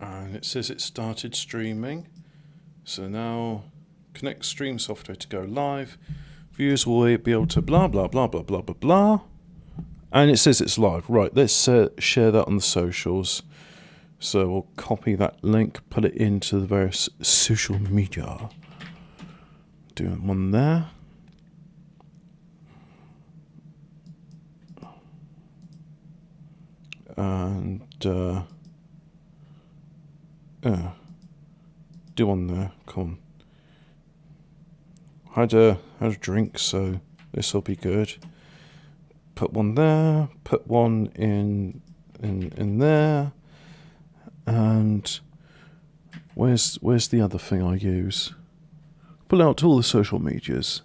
And it says it started streaming. So now connect stream software to go live. Viewers will be able to blah blah blah blah blah blah blah. And it says it's live. Right, let's share that on the socials. So we'll copy that link, put it into the various social media. Do one there. And do one there. Come on. Had a drink, so this will be good. Put one there. Put one in there. And where's the other thing I use? Pull out all the social medias.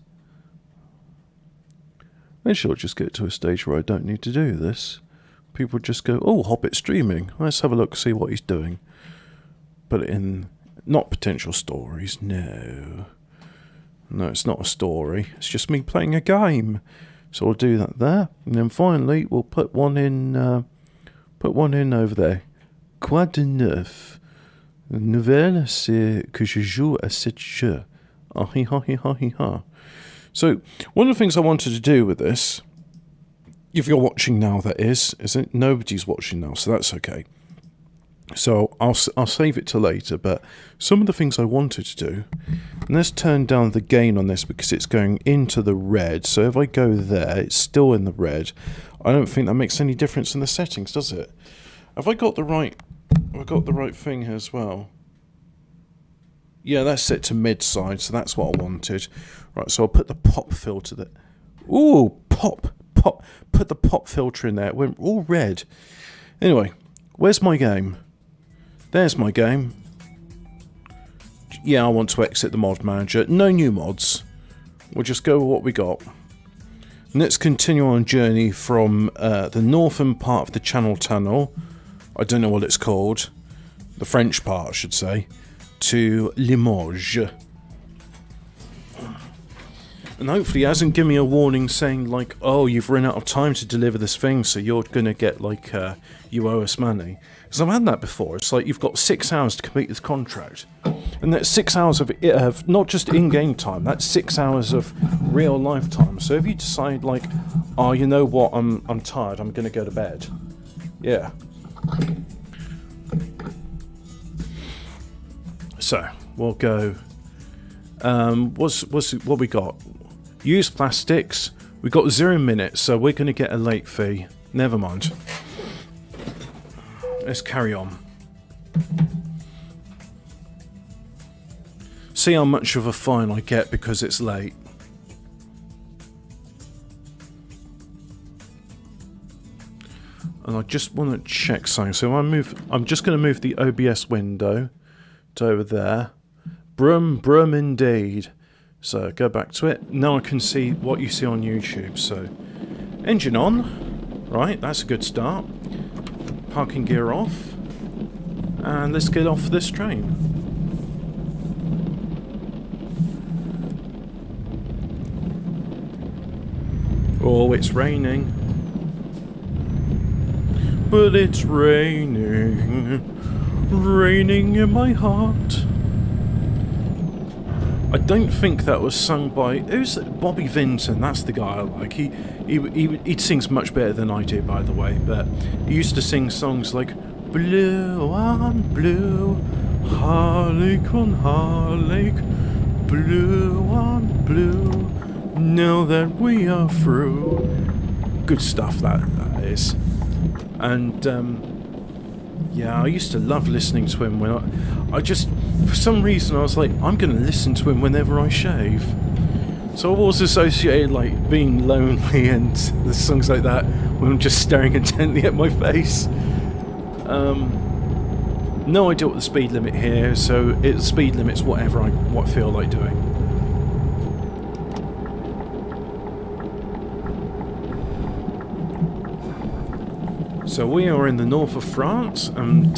Then she'll just get to a stage where I don't need to do this. People just go, oh, Hobbit streaming. Let's have a look, see what he's doing. Put it in, not potential stories, no. No, it's not a story. It's just me playing a game. So I'll do that there. And then finally, we'll put one in over there. Quoi de neuf? Nouvelle, c'est que je joue à cette jeu. Ah, hi, ha, hi, ha, hi, ha. So, one of the things I wanted to do with this, if you're watching now, that is it? Nobody's watching now, so that's okay. So I'll save it to later, but some of the things I wanted to do, and let's turn down the gain on this because it's going into the red. So if I go there, it's still in the red. I don't think that makes any difference in the settings, does it? Have I got the right thing here as well? Yeah, that's set to mid-side, so that's what I wanted. Right, so I'll put the pop filter there. Ooh, pop. Put the pop filter in there. It went all red. Anyway, where's my game? There's my game. Yeah, I want to exit the mod manager. No new mods. We'll just go with what we got. And let's continue on a journey from the northern part of the Channel Tunnel. I don't know what it's called. The French part, I should say. To Limoges. And hopefully it hasn't given me a warning saying, like, oh, you've run out of time to deliver this thing, so you're going to get, like, you owe us money. Because I've had that before. It's like, you've got 6 hours to complete this contract. And that's 6 hours of not just in-game time, that's 6 hours of real life time. So if you decide, like, oh, you know what, I'm tired, I'm going to go to bed. Yeah. So, we'll go... what we got? Used plastics. We got 0 minutes, so we're going to get a late fee. Never mind. Let's carry on. See how much of a fine I get because it's late. And I just want to check something. So I'm just going to move the OBS window to over there. Brum indeed. So go back to it. Now I can see what you see on YouTube. So engine on. Right, that's a good start. Parking gear off. And let's get off this train. Oh, it's raining. But it's raining. Raining in my heart. I don't think that was sung by... Who's Bobby Vinton? That's the guy I like. He sings much better than I do, by the way. But he used to sing songs like Blue on blue, Harlech on Harlech, blue on blue, now that we are through. Good stuff, that is. And yeah, I used to love listening to him when I just, for some reason, I was like, I'm going to listen to him whenever I shave. So I've always associated, like, being lonely and the songs like that when I'm just staring intently at my face. No idea what the speed limit here, so the speed limit's whatever I feel like doing. So we are in the north of France, and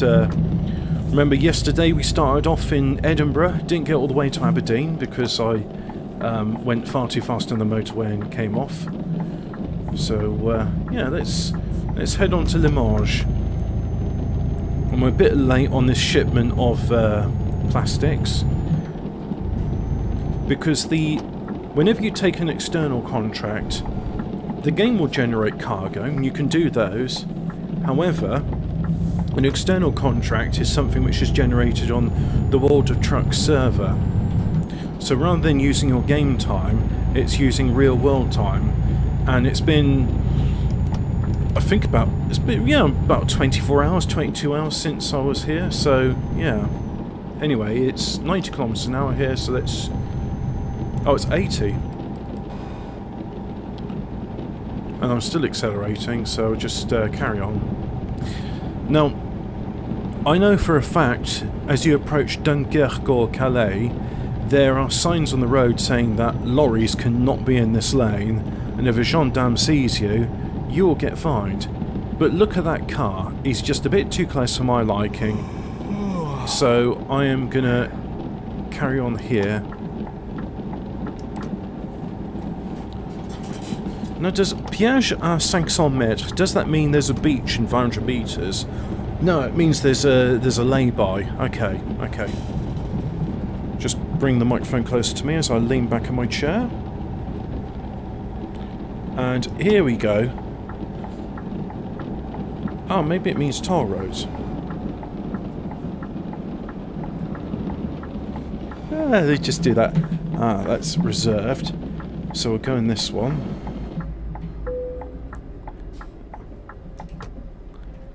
remember yesterday we started off in Edinburgh, didn't get all the way to Aberdeen because I went far too fast on the motorway and came off. So yeah, let's head on to Limoges. I'm a bit late on this shipment of plastics because whenever you take an external contract, the game will generate cargo and you can do those. However, an external contract is something which is generated on the World of Trucks server. So rather than using your game time, it's using real world time, and it's been, I think about 24 hours, 22 hours since I was here. So yeah. Anyway, it's 90 kilometers an hour here, so let's. Oh, it's 80. And I'm still accelerating, so just carry on. Now, I know for a fact, as you approach Dunkirk or Calais, there are signs on the road saying that lorries cannot be in this lane, and if a gendarme sees you, you will get fined. But look at that car, he's just a bit too close for my liking. So I am gonna carry on here. Now, does piège à 500 mètres, does that mean there's a beach in 500 meters? No, it means there's a lay-by. Okay, okay. Just bring the microphone closer to me as I lean back in my chair. And here we go. Oh, maybe it means toll roads. Ah, they just do that. Ah, that's reserved. So we're going this one.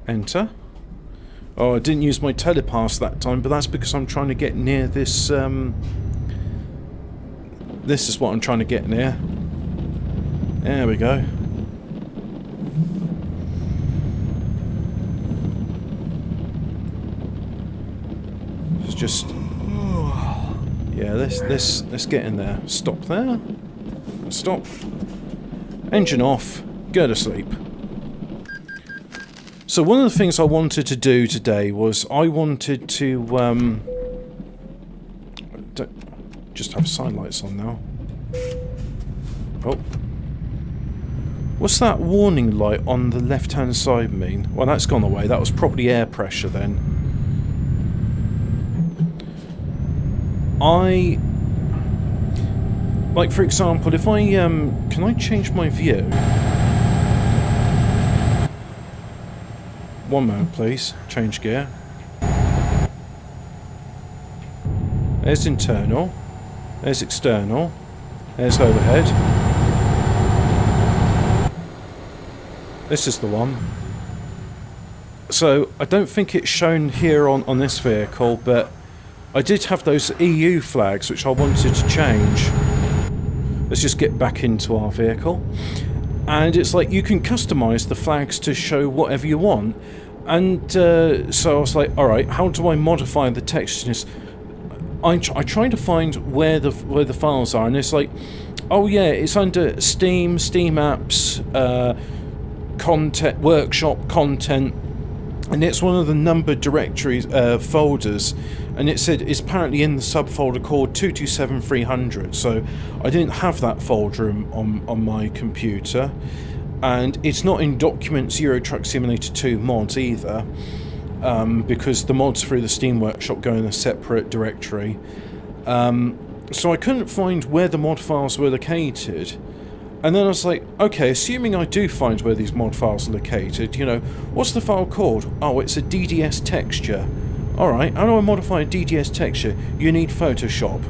Enter. Oh, I didn't use my telepass that time, but that's because I'm trying to get near this, this is what I'm trying to get near. There we go. It's just... yeah, let's get in there. Stop there. Stop. Engine off. Go to sleep. So one of the things I wanted to do today was I wanted to just have side lights on now. Oh, what's that warning light on the left-hand side mean? Well, that's gone away. That was probably air pressure then. Like for example, if I can I change my view? One moment, please. Change gear. There's internal. There's external. There's overhead. This is the one. So, I don't think it's shown here on this vehicle, but I did have those EU flags which I wanted to change. Let's just get back into our vehicle. And it's like you can customize the flags to show whatever you want. And so I was like, alright, how do I modify the text? I try to find where the files are, and it's like, oh yeah, it's under Steam apps, content, workshop, content, and it's one of the numbered directories, folders, and it said it's apparently in the subfolder called 227300, so I didn't have that folder on my computer, and it's not in Documents Euro Truck Simulator 2 mods either, because the mods through the Steam Workshop go in a separate directory, so I couldn't find where the mod files were located. And then I was like, okay, assuming I do find where these mod files are located, you know, what's the file called? Oh, it's a DDS texture. Alright, how do I modify a DDS texture? You need Photoshop.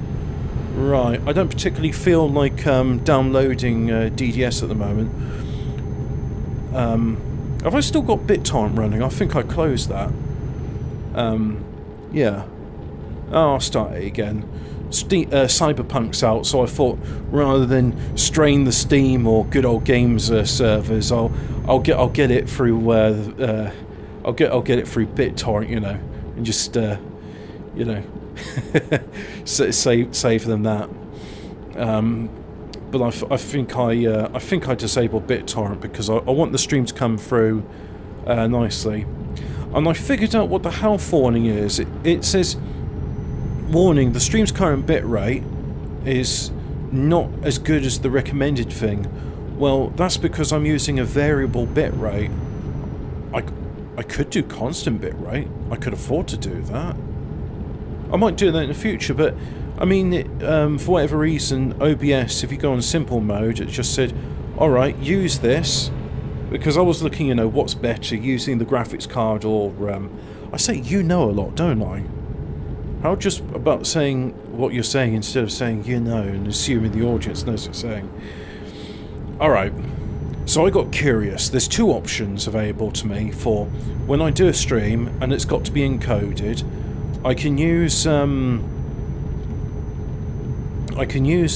Right, I don't particularly feel like downloading DDS at the moment. Have I still got BitTorrent running? I think I closed that. Yeah. Oh, I'll start it again. Cyberpunk's out, so I thought rather than strain the Steam or good old games servers, I'll get it through I'll get it through BitTorrent, you know, and just you know save them that. But I think I disabled BitTorrent because I want the stream to come through nicely, and I figured out what the health warning is. It says, warning, the stream's current bitrate is not as good as the recommended thing. Well, that's because I'm using a variable bitrate. I could do constant bitrate. I could afford to do that. I might do that in the future, but I mean, for whatever reason, OBS, if you go on simple mode, it just said, alright, use this. Because I was looking, you know, what's better, using the graphics card or... I say you know a lot, don't I? How just about saying what you're saying instead of saying you know and assuming the audience knows what you're saying? Alright, so I got curious. There's two options available to me for when I do a stream and it's got to be encoded. I can use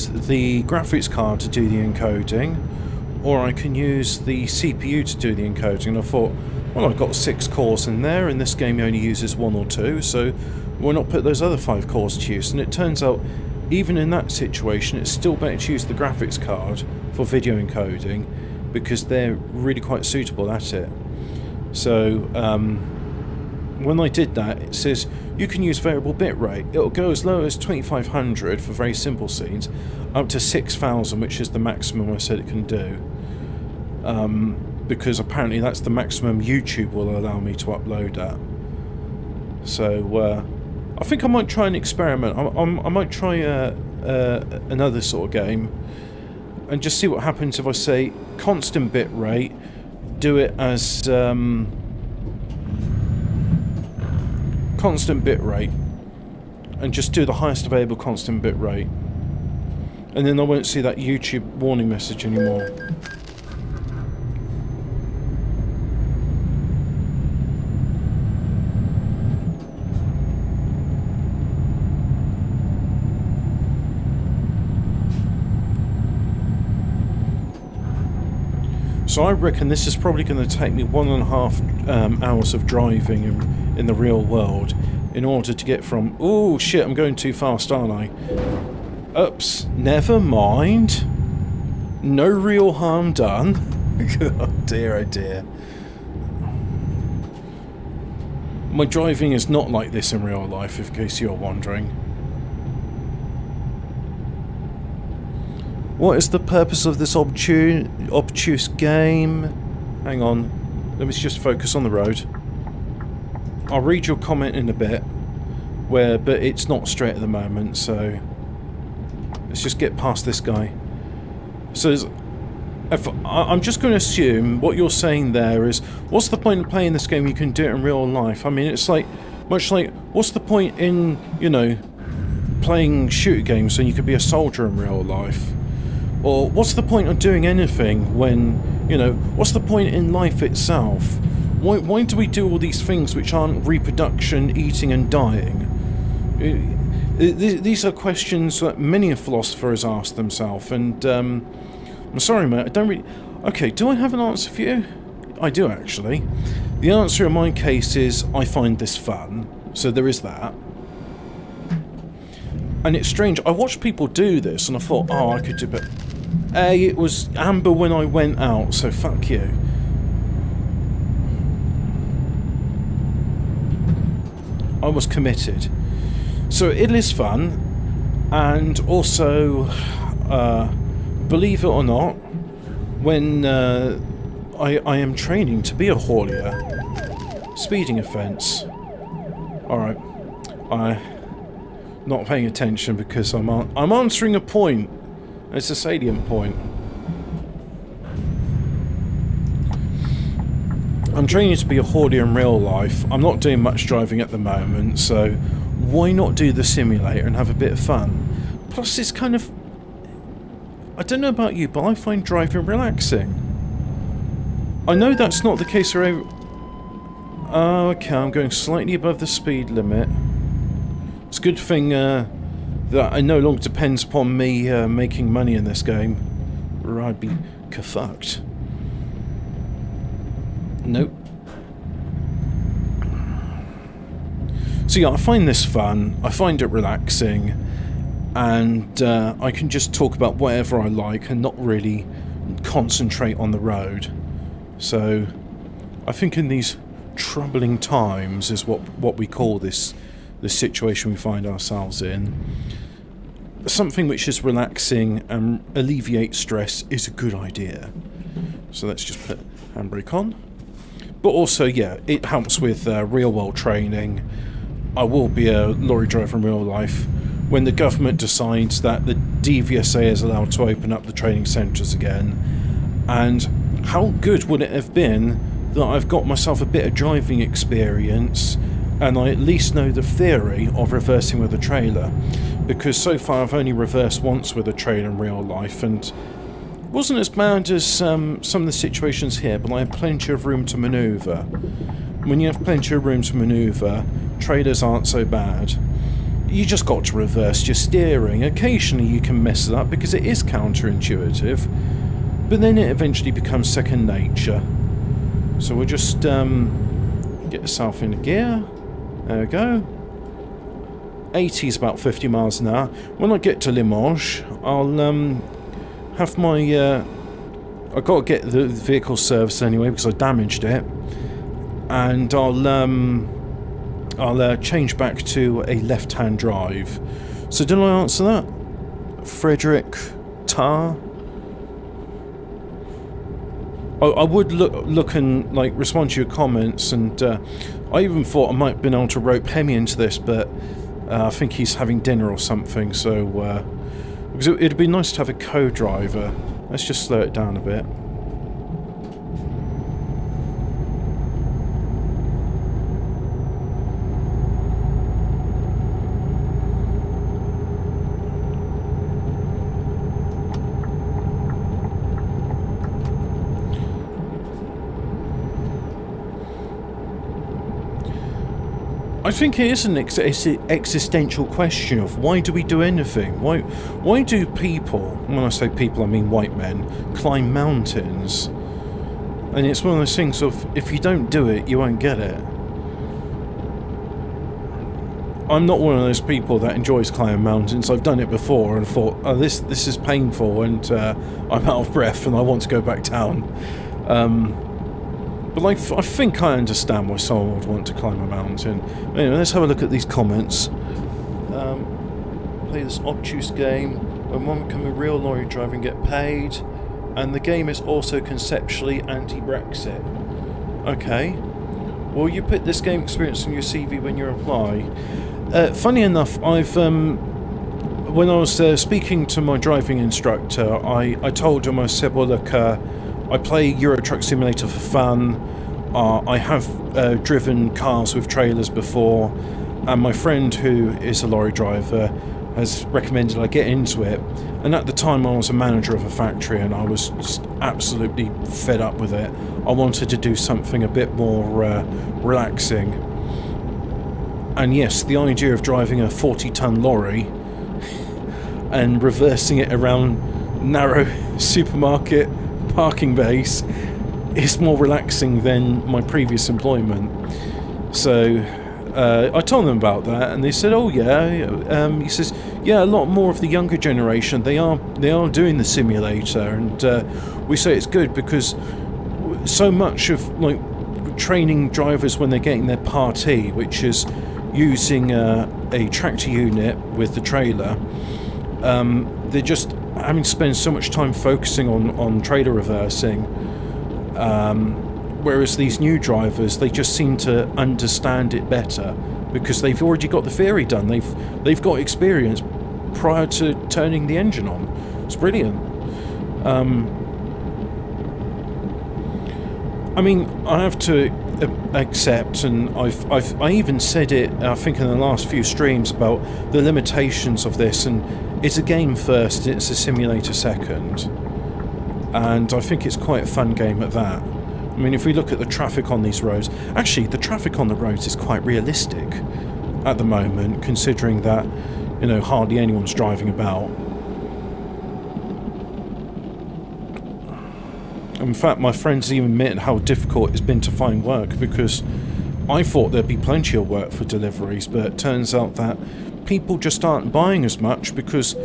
the graphics card to do the encoding, or I can use the CPU to do the encoding. And I thought, well, I've got 6 cores in there, and this game only uses 1 or 2, so why not put those other 5 cores to use? And it turns out, even in that situation, it's still better to use the graphics card for video encoding, because they're really quite suitable at it. So, when I did that, it says you can use variable bitrate. It'll go as low as 2500 for very simple scenes, up to 6000, which is the maximum I said it can do. Because apparently that's the maximum YouTube will allow me to upload at. So I think I might try an experiment. I might try another sort of game and just see what happens if I say constant bitrate, do it as constant bitrate, and just do the highest available constant bitrate, and then I won't see that YouTube warning message anymore. So I reckon this is probably going to take me 1.5 hours of driving in the real world in order to get from... Oh shit, I'm going too fast, aren't I? Oops, never mind. No real harm done. Oh dear, oh dear. My driving is not like this in real life, in case you're wondering. What is the purpose of this obtuse game? Hang on. Let me just focus on the road. I'll read your comment in a bit, but it's not straight at the moment, so let's just get past this guy. So I'm just going to assume what you're saying there is, what's the point of playing this game? You can do it in real life. I mean, it's like, much like, what's the point in, you know, playing shooter games when you could be a soldier in real life? Or what's the point of doing anything when, you know, what's the point in life itself? Why do we do all these things which aren't reproduction, eating and dying? These are questions that many a philosopher has asked themselves, and I'm sorry mate, I don't really... Okay, do I have an answer for you? I do actually. The answer in my case is, I find this fun, so there is that. And it's strange, I watched people do this and I thought, oh, I could do better. A, it was amber when I went out, so fuck you. I was committed. So it is fun, and also, believe it or not, when I am training to be a haulier, speeding offence. Alright, not paying attention because I'm answering a point. It's a salient point. I'm training to be a haulier in real life. I'm not doing much driving at the moment, so why not do the simulator and have a bit of fun? Plus, it's kind of... I don't know about you, but I find driving relaxing. I know that's not the case for every... Oh, okay, I'm going slightly above the speed limit. It's a good thing that it no longer depends upon me making money in this game, or I'd be fucked. Nope. So yeah, I find this fun, I find it relaxing, and I can just talk about whatever I like and not really concentrate on the road. So I think in these troubling times is what we call this situation we find ourselves in. Something which is relaxing and alleviates stress is a good idea. So let's just put handbrake on. But also, yeah, it helps with real-world training. I will be a lorry driver in real life when the government decides that the DVSA is allowed to open up the training centres again. And how good would it have been that I've got myself a bit of driving experience and I at least know the theory of reversing with a trailer, because so far I've only reversed once with a trailer in real life and it wasn't as bad as some of the situations here, but I had plenty of room to manoeuvre. When you have plenty of room to manoeuvre, trailers aren't so bad. You just got to reverse your steering. Occasionally you can mess it up because it is counterintuitive, but then it eventually becomes second nature. So we'll just get yourself into gear. There we go. 80 is about 50 miles an hour. When I get to Limoges, I'll have my... I've got to get the vehicle serviced anyway because I damaged it. And I'll change back to a left-hand drive. So did I answer that? Frederick Tar? I would look and like respond to your comments, and I even thought I might have been able to rope Hemi into this, but I think he's having dinner or something, so because it'd be nice to have a co-driver. Let's just slow it down a bit. I think it is an existential question of why do we do anything? Why do people, when I say people I mean white men, climb mountains? And it's one of those things of, if you don't do it, you won't get it. I'm not one of those people that enjoys climbing mountains. I've done it before and thought, oh, this is painful and I'm out of breath and I want to go back down. But like, I think I understand why someone would want to climb a mountain. Anyway, let's have a look at these comments. Play this obtuse game. When one become a real lorry driver and get paid. And the game is also conceptually anti-Brexit. Okay. Well, you put this game experience on your CV when you apply. Funny enough, I've... when I was speaking to my driving instructor, I told him, I said, well, look... I play Euro Truck Simulator for fun. I have driven cars with trailers before, and my friend who is a lorry driver has recommended I get into it. And at the time I was a manager of a factory and I was just absolutely fed up with it. I wanted to do something a bit more relaxing. And yes, the idea of driving a 40-ton lorry and reversing it around narrow supermarket parking base is more relaxing than my previous employment. So I told them about that, and they said, "Oh yeah." He says, "Yeah, a lot more of the younger generation they are doing the simulator, and we say it's good because so much of like training drivers when they're getting their Part E, which is using a tractor unit with the trailer, they're just having to spend so much time focusing on trailer reversing, whereas these new drivers, they just seem to understand it better because they've already got the theory done. They've got experience prior to turning the engine on. It's brilliant. I mean, I have to accept, and I even said it, I think, in the last few streams about the limitations of this, and it's a game first, it's a simulator second, and I think it's quite a fun game at that. I mean, if we look at the traffic on these roads, actually the traffic on the roads is quite realistic at the moment, considering that, you know, hardly anyone's driving about. In fact, my friends even admit how difficult it's been to find work, because I thought there'd be plenty of work for deliveries, but it turns out that people just aren't buying as much because,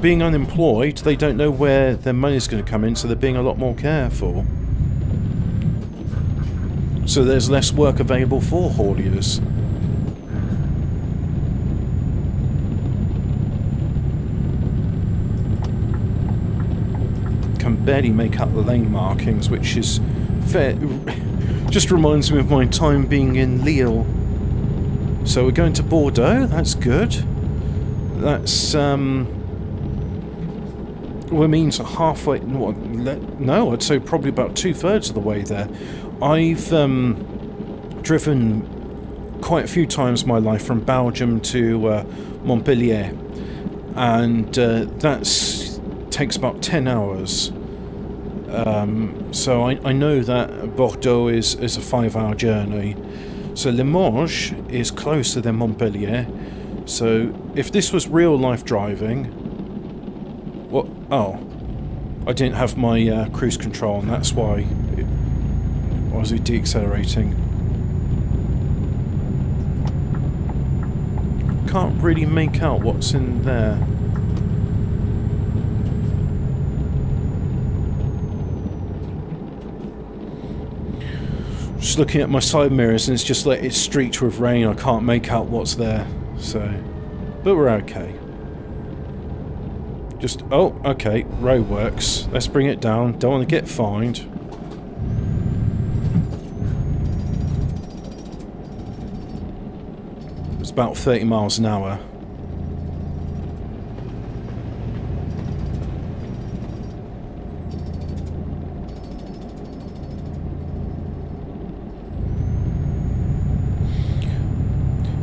being unemployed, they don't know where their money's going to come in, so they're being a lot more careful. So there's less work available for hauliers. Can barely make out the lane markings, which is fair. Just reminds me of my time being in Lille. So we're going to Bordeaux, that's good. That's, well, it means halfway, no, I'd say probably about 2/3 of the way there. I've driven quite a few times in my life from Belgium to Montpellier, and that takes about 10 hours. So I know that Bordeaux is a 5-hour journey. So Limoges is closer than Montpellier. So if this was real life driving, what? Oh, I didn't have my cruise control, and that's why I was deaccelerating. Can't really make out what's in there. Just looking at my side mirrors, and it's just like it's streaked with rain. I can't make out what's there. So, but we're okay. Just, oh, okay, roadworks. Let's bring it down. Don't want to get fined. It's about 30 miles an hour.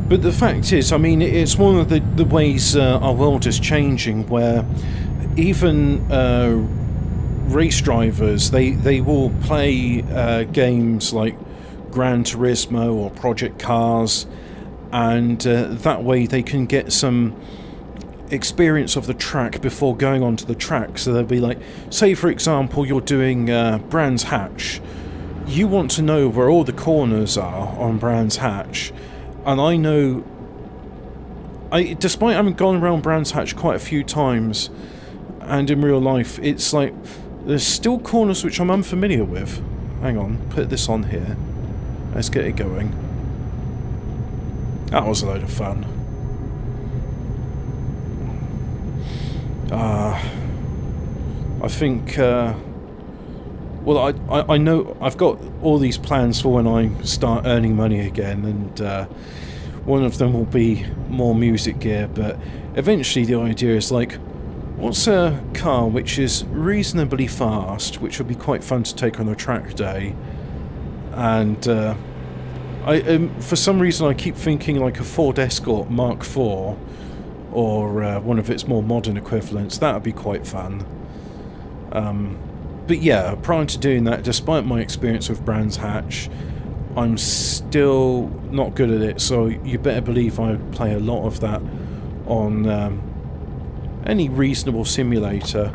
But the fact is, I mean, it's one of the ways our world is changing, where even race drivers, they will play games like Gran Turismo or Project Cars, and that way they can get some experience of the track before going onto the track. So they'll be like, say for example, you're doing Brands Hatch. You want to know where all the corners are on Brands Hatch. And I know, despite having gone around Brands Hatch quite a few times, and in real life, it's like, there's still corners which I'm unfamiliar with. Hang on, put this on here. Let's get it going. That was a load of fun. I think, well, I know I've got all these plans for when I start earning money again, and one of them will be more music gear, but eventually the idea is like, what's a car which is reasonably fast, which would be quite fun to take on a track day, and for some reason I keep thinking like a Ford Escort Mark IV, or one of its more modern equivalents. That would be quite fun. But yeah, prior to doing that, despite my experience with Brands Hatch, I'm still not good at it, so you better believe I would play a lot of that on any reasonable simulator.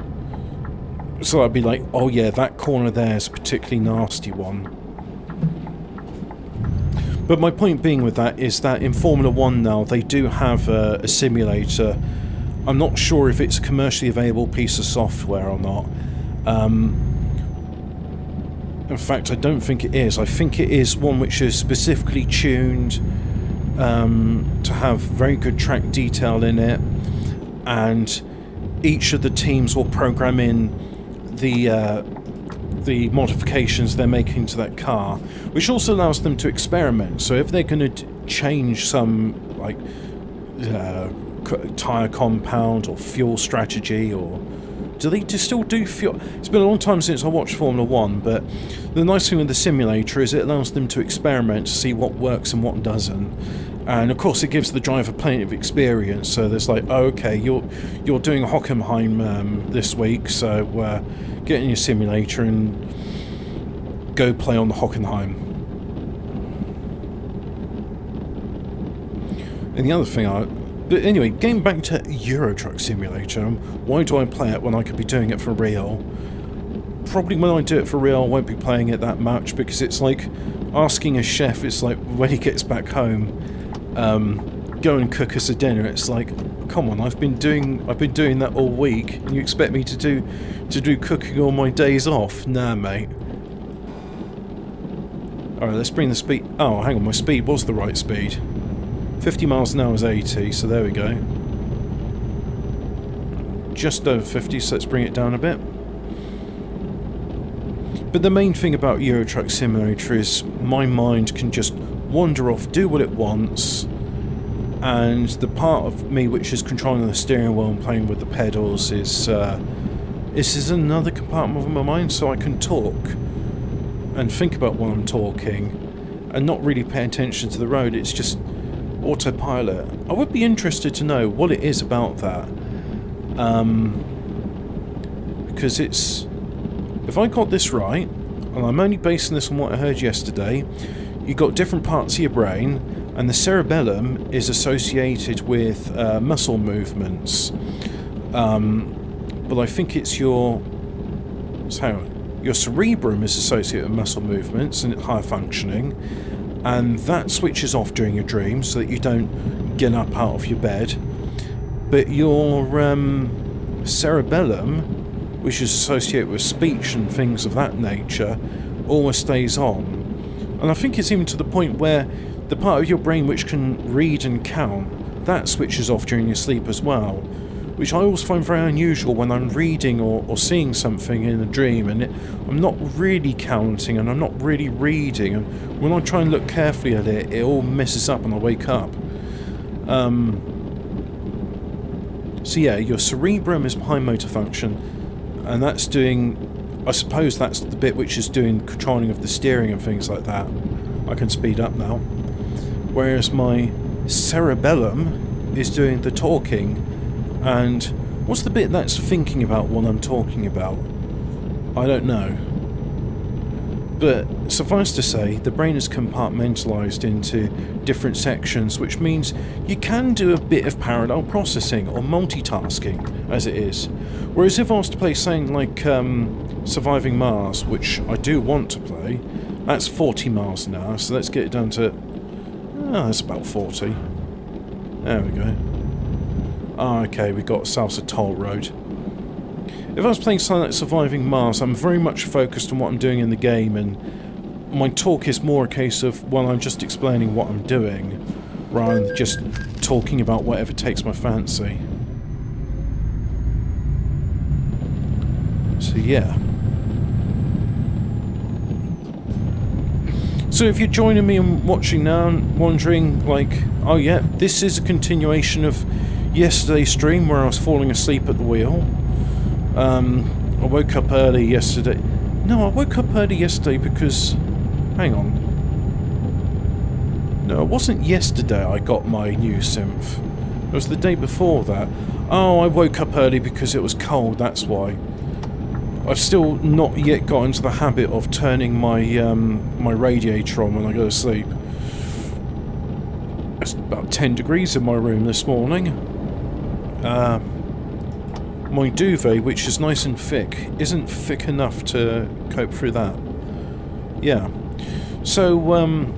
So I'd be like, oh yeah, that corner there is a particularly nasty one. But my point being with that is that in Formula 1 now, they do have a simulator. I'm not sure if it's a commercially available piece of software or not. In fact, I don't think it is. I think it is one which is specifically tuned to have very good track detail in it, and each of the teams will program in the modifications they're making to that car, which also allows them to experiment. So if they're going to change some like tyre compound or fuel strategy, or do they still do fuel? It's been a long time since I watched Formula 1, but the nice thing with the simulator is it allows them to experiment to see what works and what doesn't. And of course it gives the driver plenty of experience, so there's like, oh, okay, you're doing Hockenheim this week, so get in your simulator and go play on the Hockenheim. And the other thing but anyway, getting back to Euro Truck Simulator, why do I play it when I could be doing it for real? Probably when I do it for real, I won't be playing it that much, because it's like asking a chef, it's like when he gets back home, go and cook us a dinner. It's like, come on, I've been doing that all week, and you expect me to do cooking on my days off? Nah, mate. Alright, let's bring the speed. Oh, hang on, my speed was the right speed. 50 miles an hour is 80, so there we go. Just over 50, so let's bring it down a bit. But the main thing about Euro Truck Simulator is my mind can just wander off, do what it wants, and the part of me which is controlling the steering wheel and playing with the pedals is another compartment of my mind, so I can talk and think about what I'm talking and not really pay attention to the road. It's just autopilot. I would be interested to know what it is about that, because it's, if I got this right, and I'm only basing this on what I heard yesterday, you've got different parts of your brain, and the cerebellum is associated with muscle movements, but I think it's your cerebrum is associated with muscle movements and higher functioning, and that switches off during your dreams so that you don't get up out of your bed. But your cerebellum, which is associated with speech and things of that nature, always stays on. And I think it's even to the point where the part of your brain which can read and count, that switches off during your sleep as well, which I always find very unusual when I'm reading or seeing something in a dream, and I'm not really counting and I'm not really reading, and when I try and look carefully at it, it all messes up and I wake up. So yeah, your cerebrum is behind motor function, and that's doing, I suppose that's the bit which is doing controlling of the steering and things like that. I can speed up now. Whereas my cerebellum is doing the talking, and what's the bit that's thinking about what I'm talking about? I don't know. But suffice to say, the brain is compartmentalised into different sections, which means you can do a bit of parallel processing or multitasking, as it is. Whereas if I was to play something like Surviving Mars, which I do want to play, that's 40 miles an hour, so let's get it down to... that's about 40. There we go. Okay, we got ourselves a toll road. If I was playing something like Surviving Mars, I'm very much focused on what I'm doing in the game, and my talk is more a case of, well, I'm just explaining what I'm doing, rather than just talking about whatever takes my fancy. So yeah. So if you're joining me and watching now and wondering, like, oh yeah, this is a continuation of yesterday's stream where I was falling asleep at the wheel. I woke up early yesterday. No, I woke up early yesterday because... Hang on. No, it wasn't yesterday I got my new synth. It was the day before that. Oh, I woke up early because it was cold, that's why. I've still not yet got into the habit of turning my my radiator on when I go to sleep. It's about 10 degrees in my room this morning. My duvet, which is nice and thick, isn't thick enough to cope through that. Yeah. So, in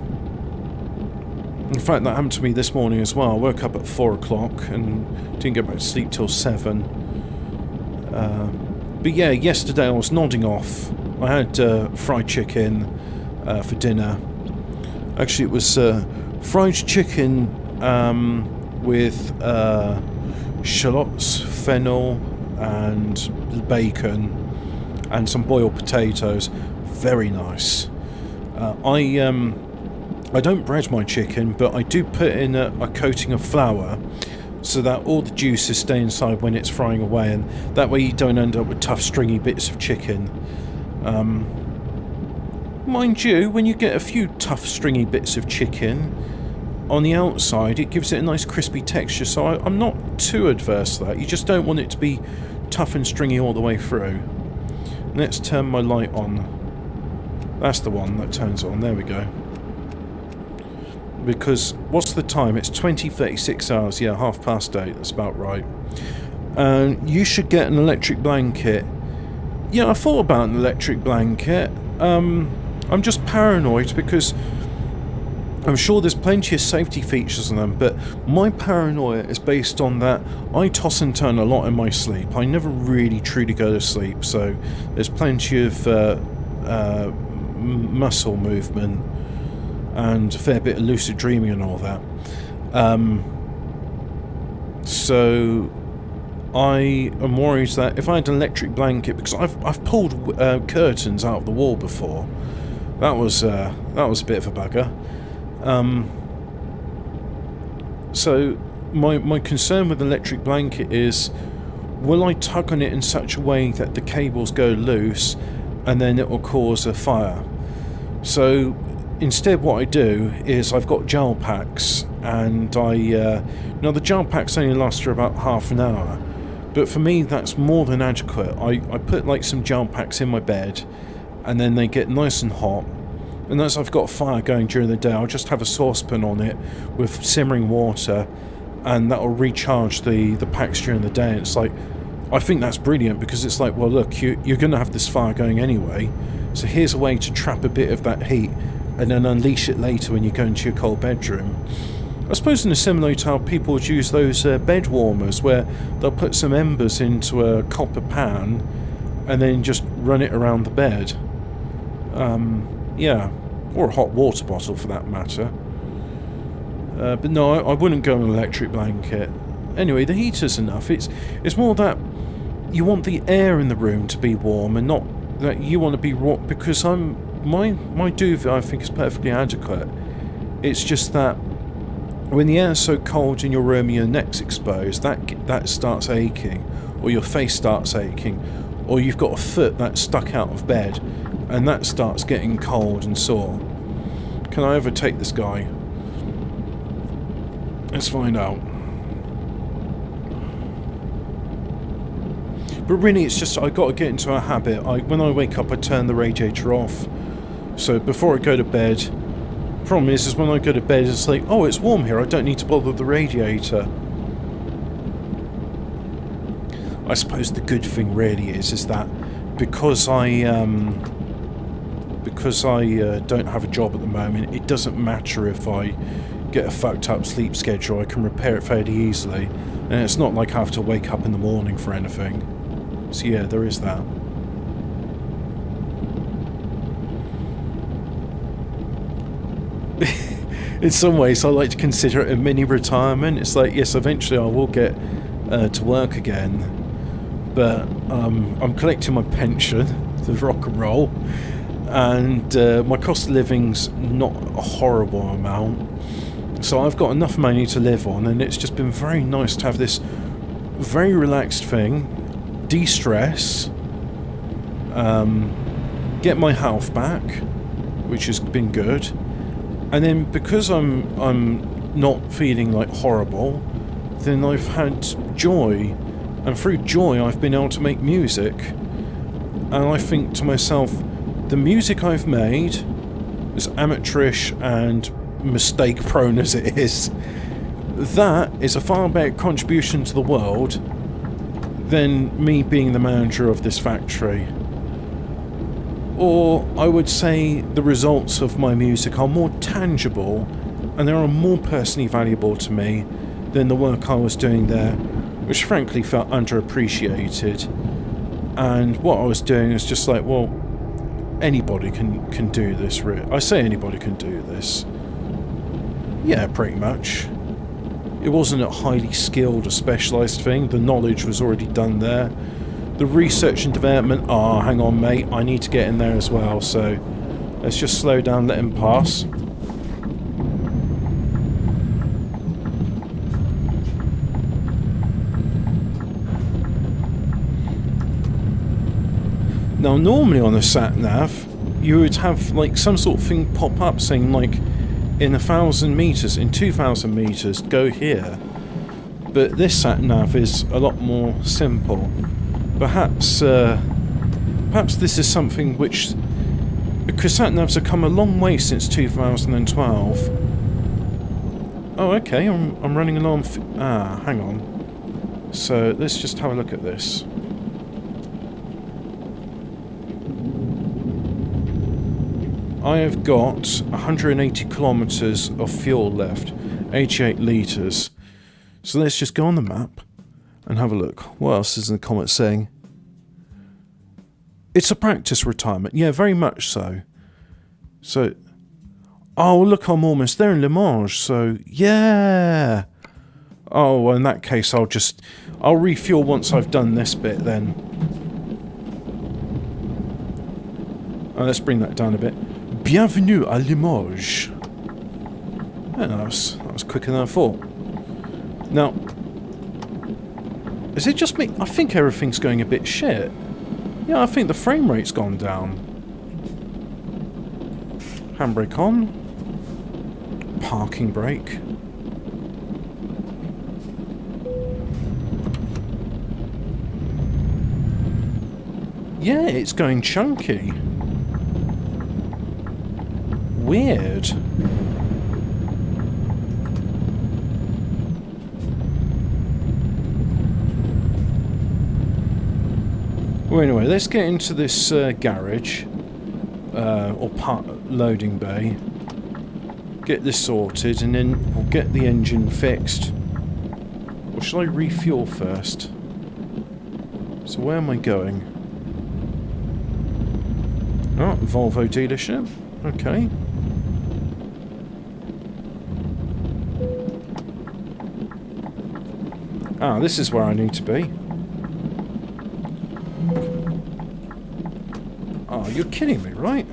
fact, that happened to me this morning as well. I woke up at 4 o'clock and didn't get back to sleep till 7. But yeah, yesterday I was nodding off. I had fried chicken for dinner. Actually, it was fried chicken with shallots, fennel, and bacon, and some boiled potatoes. Very nice. I don't bread my chicken, but I do put in a coating of flour so that all the juices stay inside when it's frying away, and that way you don't end up with tough stringy bits of chicken. Mind you, when you get a few tough stringy bits of chicken on the outside, it gives it a nice crispy texture, so I'm not too adverse to that. You just don't want it to be tough and stringy all the way through. Let's turn my light on. That's the one that turns on. There we go. Because, what's the time? It's 20:36 hours. Yeah, 8:30. That's about right. You should get an electric blanket. Yeah, I thought about an electric blanket. I'm just paranoid because I'm sure there's plenty of safety features on them, but my paranoia is based on that I toss and turn a lot in my sleep. I never really truly go to sleep, so there's plenty of muscle movement and a fair bit of lucid dreaming and all that. So I am worried that if I had an electric blanket, because I've pulled curtains out of the wall before. That was a bit of a bugger. So my concern with the electric blanket is, will I tug on it in such a way that the cables go loose and then it will cause a fire? So instead what I do is I've got gel packs, and now the gel packs only last for about half an hour, but for me that's more than adequate. I put like some gel packs in my bed, and then they get nice and hot, and as I've got a fire going during the day, I'll just have a saucepan on it with simmering water, and that will recharge the packs during the day. And it's like, I think that's brilliant, because it's like, well look, you're going to have this fire going anyway, so here's a way to trap a bit of that heat and then unleash it later when you go into your cold bedroom. I suppose in a similar to how people would use those bed warmers, where they'll put some embers into a copper pan and then just run it around the bed. Yeah, or a hot water bottle for that matter. But no, I wouldn't go on an electric blanket. Anyway, the heater's enough. It's more that you want the air in the room to be warm, and not that you want to be warm, because my duvet I think is perfectly adequate. It's just that when the air's so cold in your room and your neck's exposed, that starts aching, or your face starts aching, or you've got a foot that's stuck out of bed and that starts getting cold and sore. Can I overtake this guy? Let's find out. But really, it's just I've got to get into a habit. When I wake up, I turn the radiator off. So before I go to bed, problem is when I go to bed, it's like, oh, it's warm here, I don't need to bother the radiator. I suppose the good thing really is that because I don't have a job at the moment, it doesn't matter if I get a fucked up sleep schedule. I can repair it fairly easily, and it's not like I have to wake up in the morning for anything. So yeah, there is that. In some ways, I like to consider it a mini retirement. It's like, yes, eventually I will get to work again, but I'm collecting my pension, the rock and roll, and my cost of living's not a horrible amount, so I've got enough money to live on, and it's just been very nice to have this very relaxed thing, de-stress, get my health back, which has been good. And then because I'm not feeling like horrible, then I've had joy, and through joy I've been able to make music. And I think to myself, the music I've made, as amateurish and mistake prone as it is, that is a far better contribution to the world than me being the manager of this factory. Or I would say the results of my music are more tangible, and they are more personally valuable to me than the work I was doing there, which frankly felt underappreciated. And what I was doing is just like, well, anybody can do this. I say anybody can do this. Yeah, pretty much. It wasn't a highly skilled or specialised thing. The knowledge was already done there. The research and development, hang on mate, I need to get in there as well, so let's just slow down, let him pass. Now normally on a sat-nav, you would have like some sort of thing pop up saying like, in 1,000 metres, in 2,000 metres, go here. But this sat-nav is a lot more simple. Perhaps this is something which, because sat-navs have come a long way since 2012. Oh, okay, I'm running along. Hang on. So let's just have a look at this. I have got 180 kilometres of fuel left, 88 litres. So let's just go on the map and have a look. What else is in the comments saying? It's a practice retirement. Yeah, very much so. So, oh look, I'm almost there in Limoges. So, yeah. Oh, well, in that case, I'll I'll refuel once I've done this bit then. Let's bring that down a bit. Bienvenue à Limoges. Yeah, that was quicker than I thought. Now, is it just me? I think everything's going a bit shit. Yeah, I think the frame rate's gone down. Handbrake on. Parking brake. Yeah, it's going chunky. Weird. Well, anyway, let's get into this garage or loading bay. Get this sorted, and then we'll get the engine fixed. Or shall I refuel first? So where am I going? Oh, Volvo dealership. Okay. Ah, this is where I need to be. Oh, you're kidding me, right?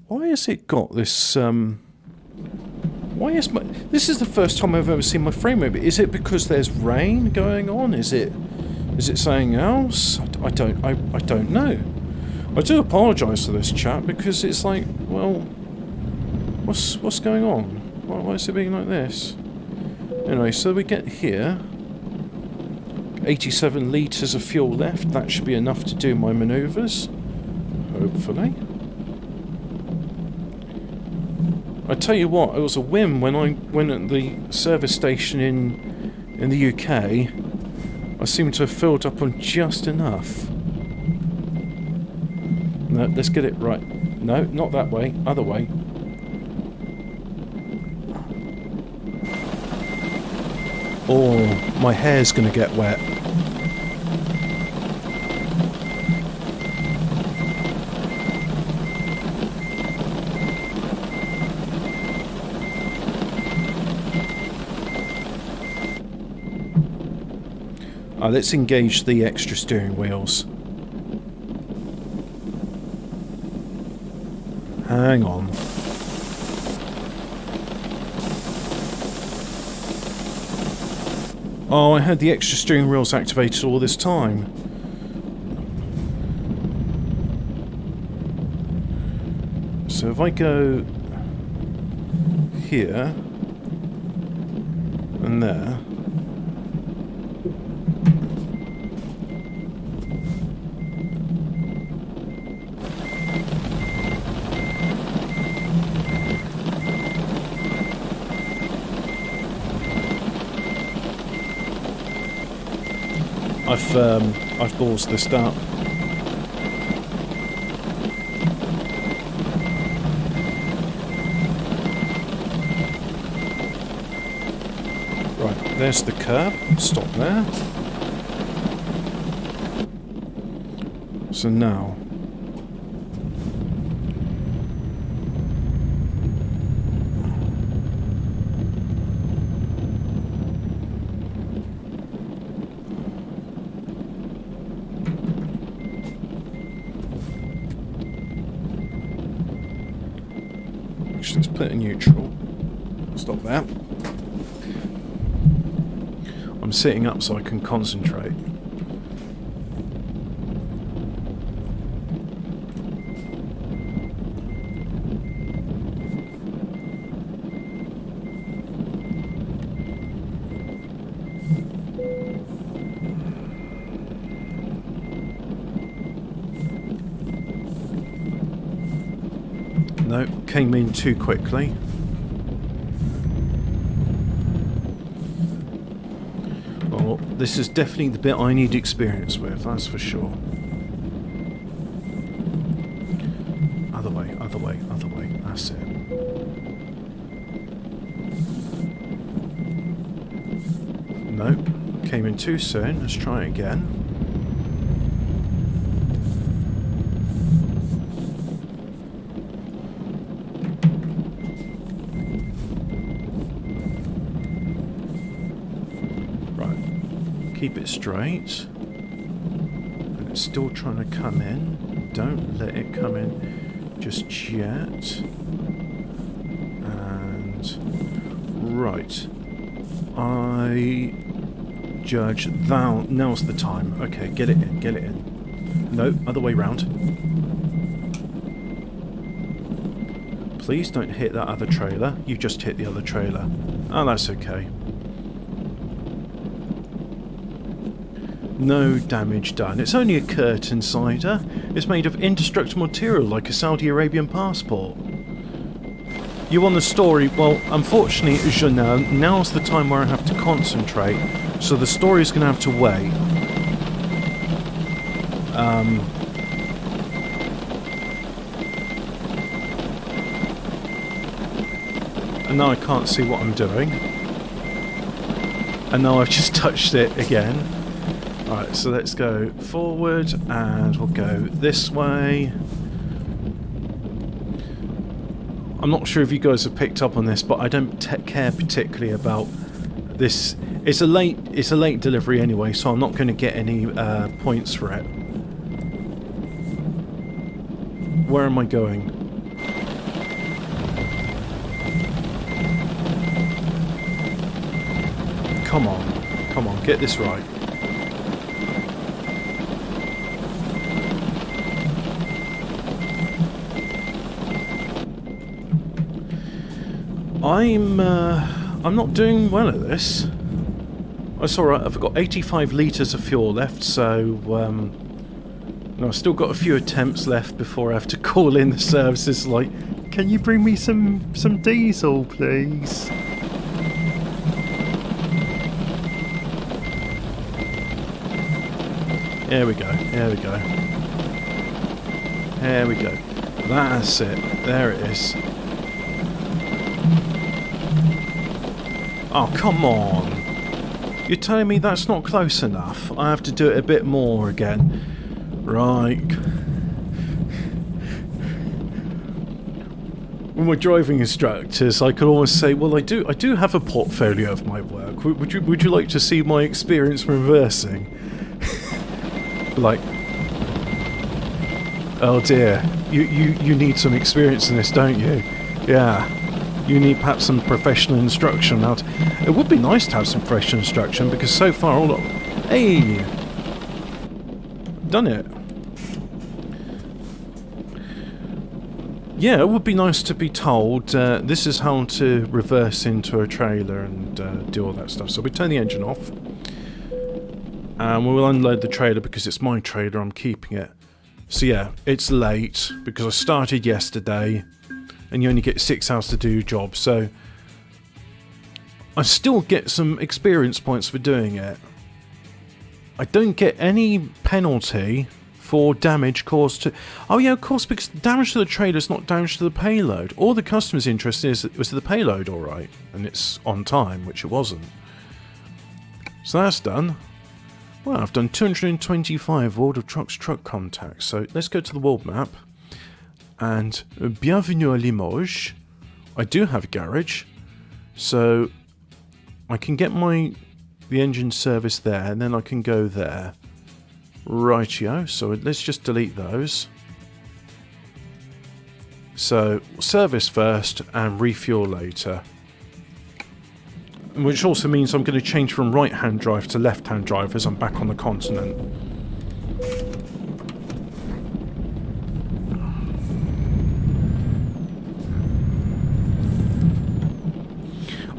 Why has it got this, why is my... This is the first time I've ever seen my frame rate. Is it because there's rain going on? Is it something else? I don't know. I do apologise to this chap, because it's like, well, what's going on? Why is it being like this? Anyway, so we get here. 87 litres of fuel left. That should be enough to do my manoeuvres. Hopefully. I tell you what, it was a whim when I went at the service station in the UK. I seem to have filled up on just enough. No, let's get it right. No, not that way. Other way. Oh, my hair's going to get wet. Let's engage the extra steering wheels. Hang on. Oh, I had the extra steering wheels activated all this time. So if I go here and there. I've balls this up. Right, there's the curb. Stop there. So now. Let's put it in neutral. Stop that. I'm sitting up so I can concentrate. No, came in too quickly. Well, this is definitely the bit I need experience with, that's for sure. Other way, other way, other way, that's it. No, came in too soon, let's try it again. Keep it straight. And it's still trying to come in. Don't let it come in just yet. And right. I judge now's the time. Okay, get it in, get it in. No, other way round. Please don't hit that other trailer. You just hit the other trailer. Oh, that's okay. No damage done. It's only a curtain cider. It's made of indestructible material like a Saudi Arabian passport. You want the story? Well, unfortunately, Janelle, now's the time where I have to concentrate. So the story's going to have to wait. And now I can't see what I'm doing. And now I've just touched it again. Alright, so let's go forward and we'll go this way. I'm not sure if you guys have picked up on this, but I don't care particularly about this. It's a late delivery anyway, so I'm not going to get any points for it. Where am I going? Come on, get this right. I'm not doing well at this. That's alright, I've got 85 litres of fuel left, so I've still got a few attempts left before I have to call in the services like, can you bring me some diesel, please? There we go, there we go. There we go. That's it. There it is. Oh, come on. You're telling me that's not close enough? I have to do it a bit more again. Right. With my driving instructors, I could always say, well, I do have a portfolio of my work. Would you like to see my experience reversing? Like, oh dear, you need some experience in this, don't you? Yeah, you need perhaps some professional instruction. Now, it would be nice to have some professional instruction because so far all of... Hey! Done it. Yeah, it would be nice to be told this is how to reverse into a trailer and do all that stuff. So we turn the engine off. And we will unload the trailer because it's my trailer, I'm keeping it. So yeah, it's late because I started yesterday and you only get 6 hours to do your job. So I still get some experience points for doing it. I don't get any penalty for damage caused to... Oh yeah, of course, because damage to the trailer is not damage to the payload. All the customer's interest is, was the payload alright? And it's on time, which it wasn't. So that's done. Well, I've done 225 World of Trucks truck contacts, so let's go to the world map. And bienvenue à Limoges. I do have a garage, so I can get the engine service there, and then I can go there. Rightio, so let's just delete those. So, service first and refuel later. Which also means I'm going to change from right-hand drive to left-hand drive as I'm back on the continent.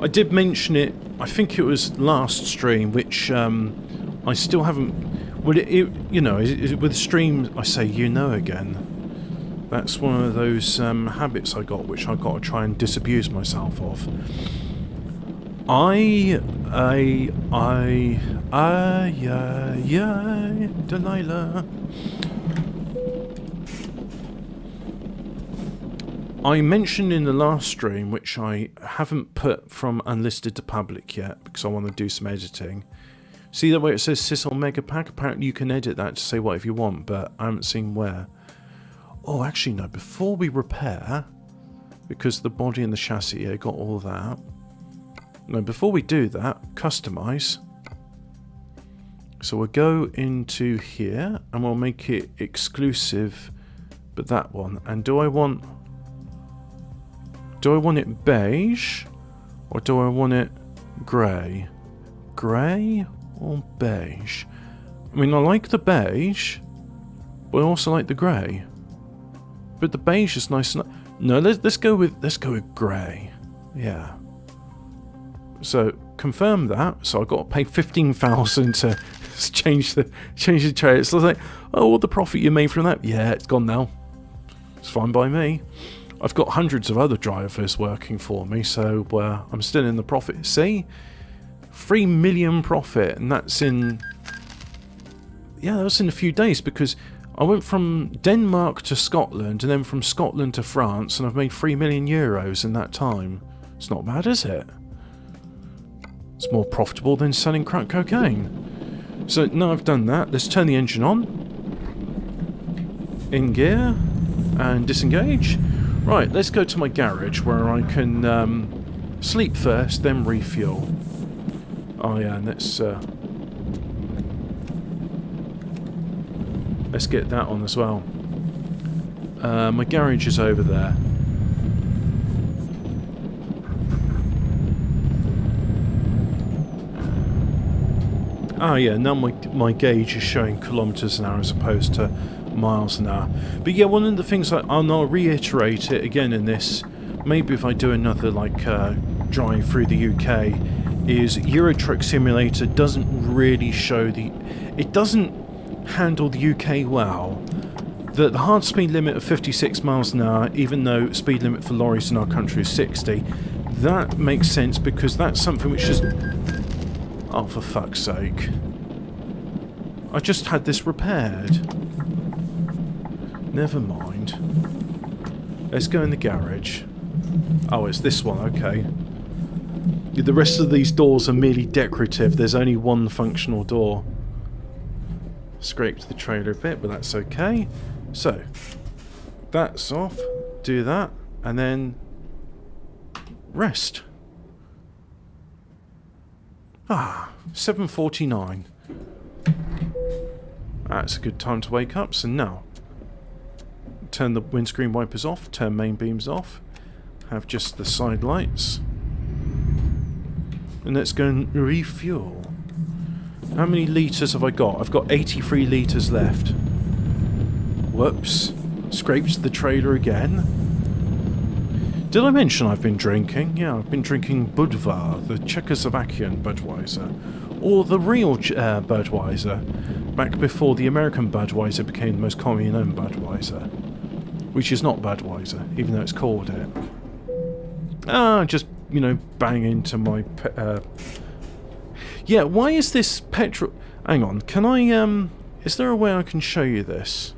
I did mention it, I think it was last stream, which I still haven't... Well, you know, with streams, I say you know again. That's one of those habits I got, which I've got to try and disabuse myself of. Delilah. I mentioned in the last stream, which I haven't put from unlisted to public yet, because I want to do some editing. See that where it says Sissel Mega Pack? Apparently you can edit that to say whatever you want, but I haven't seen where. Oh, actually no, before we repair, because the body and the chassis here got all that. No, before we do that, customize. So we'll go into here and we'll make it exclusive, but that one. And do I want it beige or do I want it grey? Grey or beige? I mean, I like the beige, but I also like the grey. But the beige is nice. No, let's go with grey. Yeah. So confirm that. So I got to pay 15,000 to change the trade. So I was like, oh, what the profit you made from that? Yeah, it's gone now. It's fine by me. I've got hundreds of other drivers working for me, so I'm still in the profit. See, 3 million profit, and that's in a few days because I went from Denmark to Scotland and then from Scotland to France, and I've made 3 million euros in that time. It's not bad, is it? It's more profitable than selling crack cocaine. So now I've done that, let's turn the engine on. In gear. And disengage. Right, let's go to my garage where I can sleep first, then refuel. Oh yeah, and let's get that on as well. My garage is over there. Ah yeah, now my gauge is showing kilometers an hour as opposed to miles an hour. But yeah, one of the things I'll reiterate it again in this, maybe if I do another drive through the UK, is Euro Truck Simulator doesn't really show it doesn't handle the UK well. The hard speed limit of 56 miles an hour, even though speed limit for lorries in our country is 60, that makes sense because that's something which is... Oh, for fuck's sake. I just had this repaired. Never mind. Let's go in the garage. Oh, it's this one, okay. The rest of these doors are merely decorative. There's only one functional door. Scraped the trailer a bit, but that's okay. So, that's off. Do that, and then rest. 7:49. That's a good time to wake up. So now, turn the windscreen wipers off, turn main beams off, have just the side lights, and let's go and refuel. How many litres have I got? I've got 83 litres left. Whoops. Scraped the trailer again. Did I mention I've been drinking? Yeah, I've been drinking Budvar, the Czechoslovakian Budweiser, or the real Budweiser, back before the American Budweiser became the most commonly known Budweiser, which is not Budweiser, even though it's called it. Just, bang into my... Yeah, why is this petrol... Hang on, can I, is there a way I can show you this?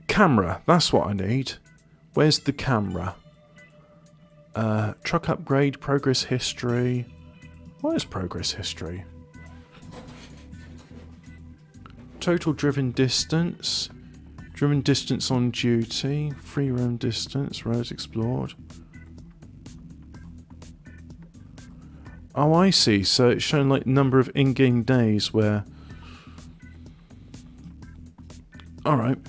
Camera, that's what I need. Where's the camera? Truck upgrade, progress history. What is progress history? Total driven distance. Driven distance on duty. Free roam distance. Roads explored. Oh, I see. So it's showing like number of in-game days where... Alright.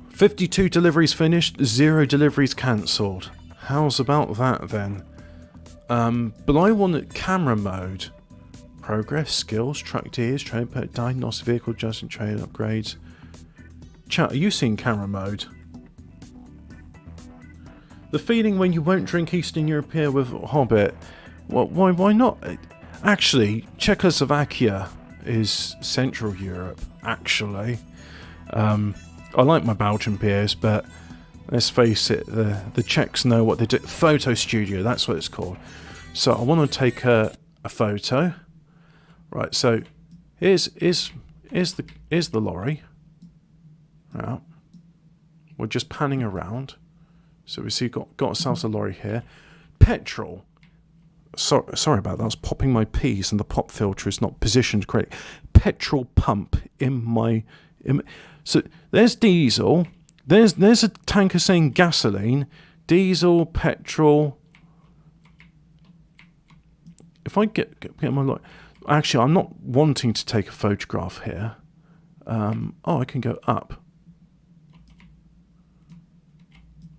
52 deliveries finished, 0 deliveries cancelled. How's about that then? But I want camera mode. Progress, skills, truck tiers, trade pet, diagnostic vehicle adjustment, trade upgrades. Chat, are you seeing camera mode? The feeling when you won't drink Eastern European with Hobbit. Well, why not? Actually, Czechoslovakia is Central Europe, actually. I like my Belgian beers, but let's face it, the Czechs know what they do. Photo studio, that's what it's called. So I want to take a photo. Right, so here's the lorry. Right. We're just panning around. So we see got ourselves a lorry here. Petrol. Sorry about that. I was popping my peas and the pop filter is not positioned correctly. Petrol pump in my... So there's diesel. There's a tanker saying gasoline, diesel, petrol. if I get my lorry... Actually, I'm not wanting to take a photograph here. Oh, I can go up.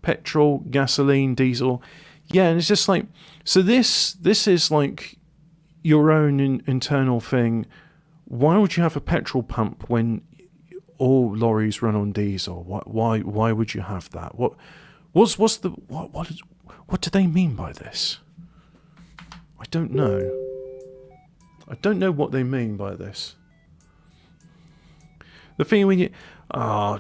Petrol, gasoline, diesel. Yeah, and it's just like... So this is like your own internal thing. Why would you have a petrol pump when all lorries run on diesel? Why would you have that? What do they mean by this? I don't know. I don't know what they mean by this. The thing when you...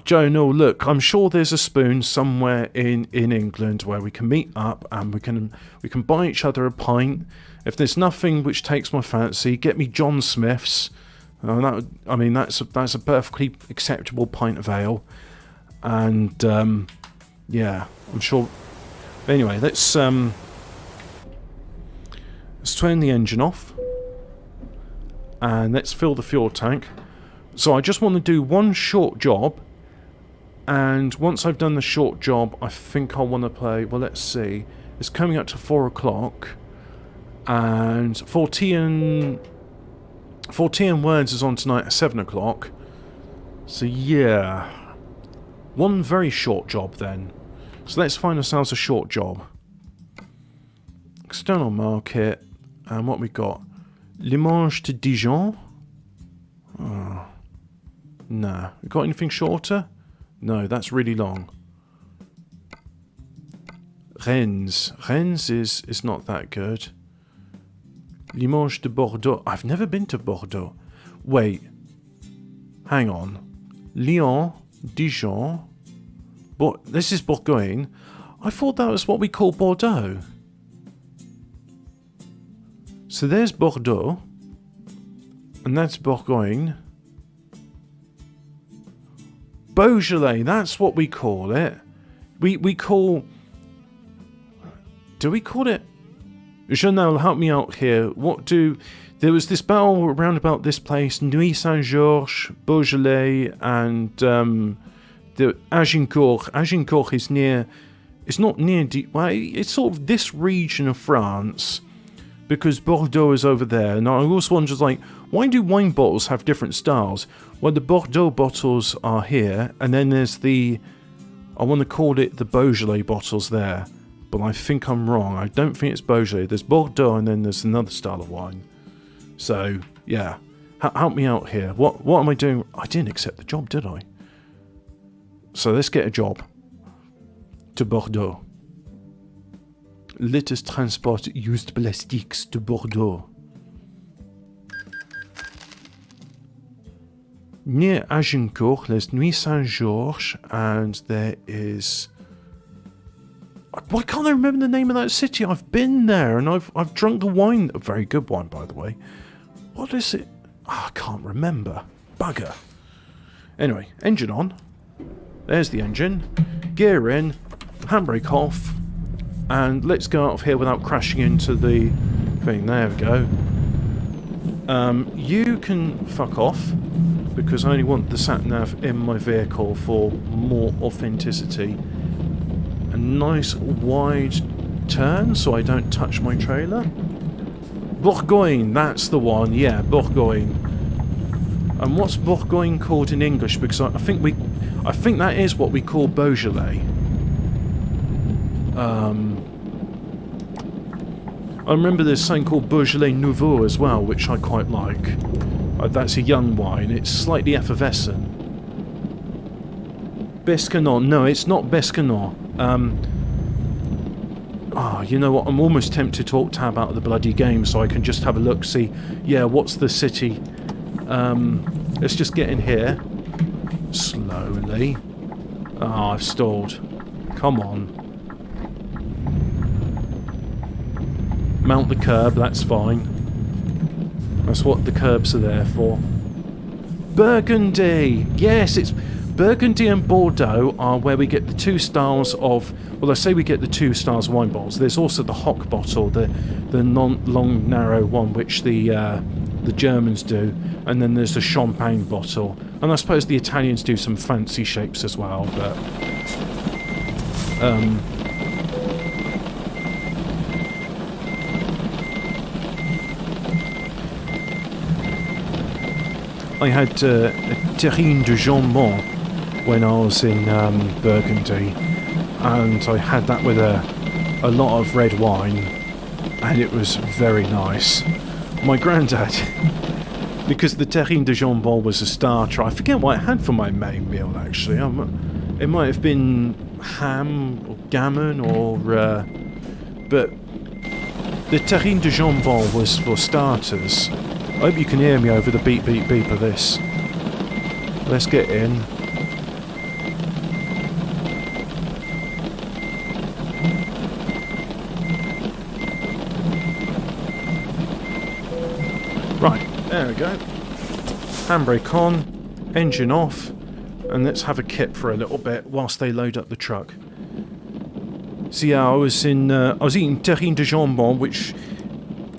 Joe, no, look, I'm sure there's a spoon somewhere in England where we can meet up and we can buy each other a pint. If there's nothing which takes my fancy, get me John Smith's. That's a perfectly acceptable pint of ale. And, yeah, I'm sure... Anyway, let's turn the engine off. And let's fill the fuel tank. So I just want to do one short job. And once I've done the short job, I think I want to play... Well, let's see. It's coming up to 4 o'clock. And 14 Words is on tonight at 7 o'clock. So yeah. One very short job then. So let's find ourselves a short job. External market. And what we got? Limoges to Dijon? Oh. Nah. We got anything shorter? No, that's really long. Rennes. Rennes is not that good. Limoges to Bordeaux. I've never been to Bordeaux. Wait. Hang on. Lyon, Dijon. This is Bourgogne. I thought that was what we call Bordeaux. So there's Bordeaux. And that's Bourgogne. Beaujolais, that's what we call it. We call... Do we call it... Janelle, help me out here. There was this battle around about this place, Nuit Saint-Georges, Beaujolais, and the Agincourt. Agincourt is near... It's not near... it's sort of this region of France, because Bordeaux is over there. And I also wonder, like, why do wine bottles have different styles? Well, the Bordeaux bottles are here, and then there's the... I want to call it the Beaujolais bottles there. But I think I'm wrong. I don't think it's Beaujolais. There's Bordeaux and then there's another style of wine. So, yeah. Help me out here. What am I doing? I didn't accept the job, did I? So let's get a job. To Bordeaux. Let us transport used plastics to Bordeaux. Near Agincourt, there's Nuit Saint-Georges, and there is... Why can't I remember the name of that city? I've been there and I've drunk the wine. A very good wine, by the way. What is it? I can't remember. Bugger. Anyway, engine on. There's the engine. Gear in. Handbrake off. And let's go out of here without crashing into the thing. There we go. You can fuck off. Because I only want the sat-nav in my vehicle for more authenticity. A nice wide turn so I don't touch my trailer. Bourgogne, that's the one. Yeah, Bourgogne. And what's Bourgogne called in English? Because I think that is what we call Beaujolais. I remember there's something called Beaujolais Nouveau as well, which I quite like. That's a young wine. It's slightly effervescent. Bescanot. No, it's not Bescanot. You know what? I'm almost tempted to tab out of the bloody game so I can just have a look, see, yeah, what's the city? Let's just get in here. Slowly. I've stalled. Come on. Mount the curb, that's fine. That's what the curbs are there for. Burgundy! Yes, it's... Burgundy and Bordeaux are where we get the 2 styles of... Well, I say we get the 2 styles of wine bottles. There's also the Hock bottle, the non-long, narrow one, which the Germans do. And then there's the Champagne bottle. And I suppose the Italians do some fancy shapes as well, but... I had a terrine de jambon when I was in Burgundy, and I had that with a lot of red wine, and it was very nice. My granddad, because the terrine de jambon was a starter, I forget what I had for my main meal actually. It might have been ham or gammon or... but the terrine de jambon was for starters. I hope you can hear me over the beep beep beep of this. Let's get in. Right, there we go. Handbrake on, engine off, and let's have a kip for a little bit whilst they load up the truck. So yeah, I was eating terrine de jambon, which,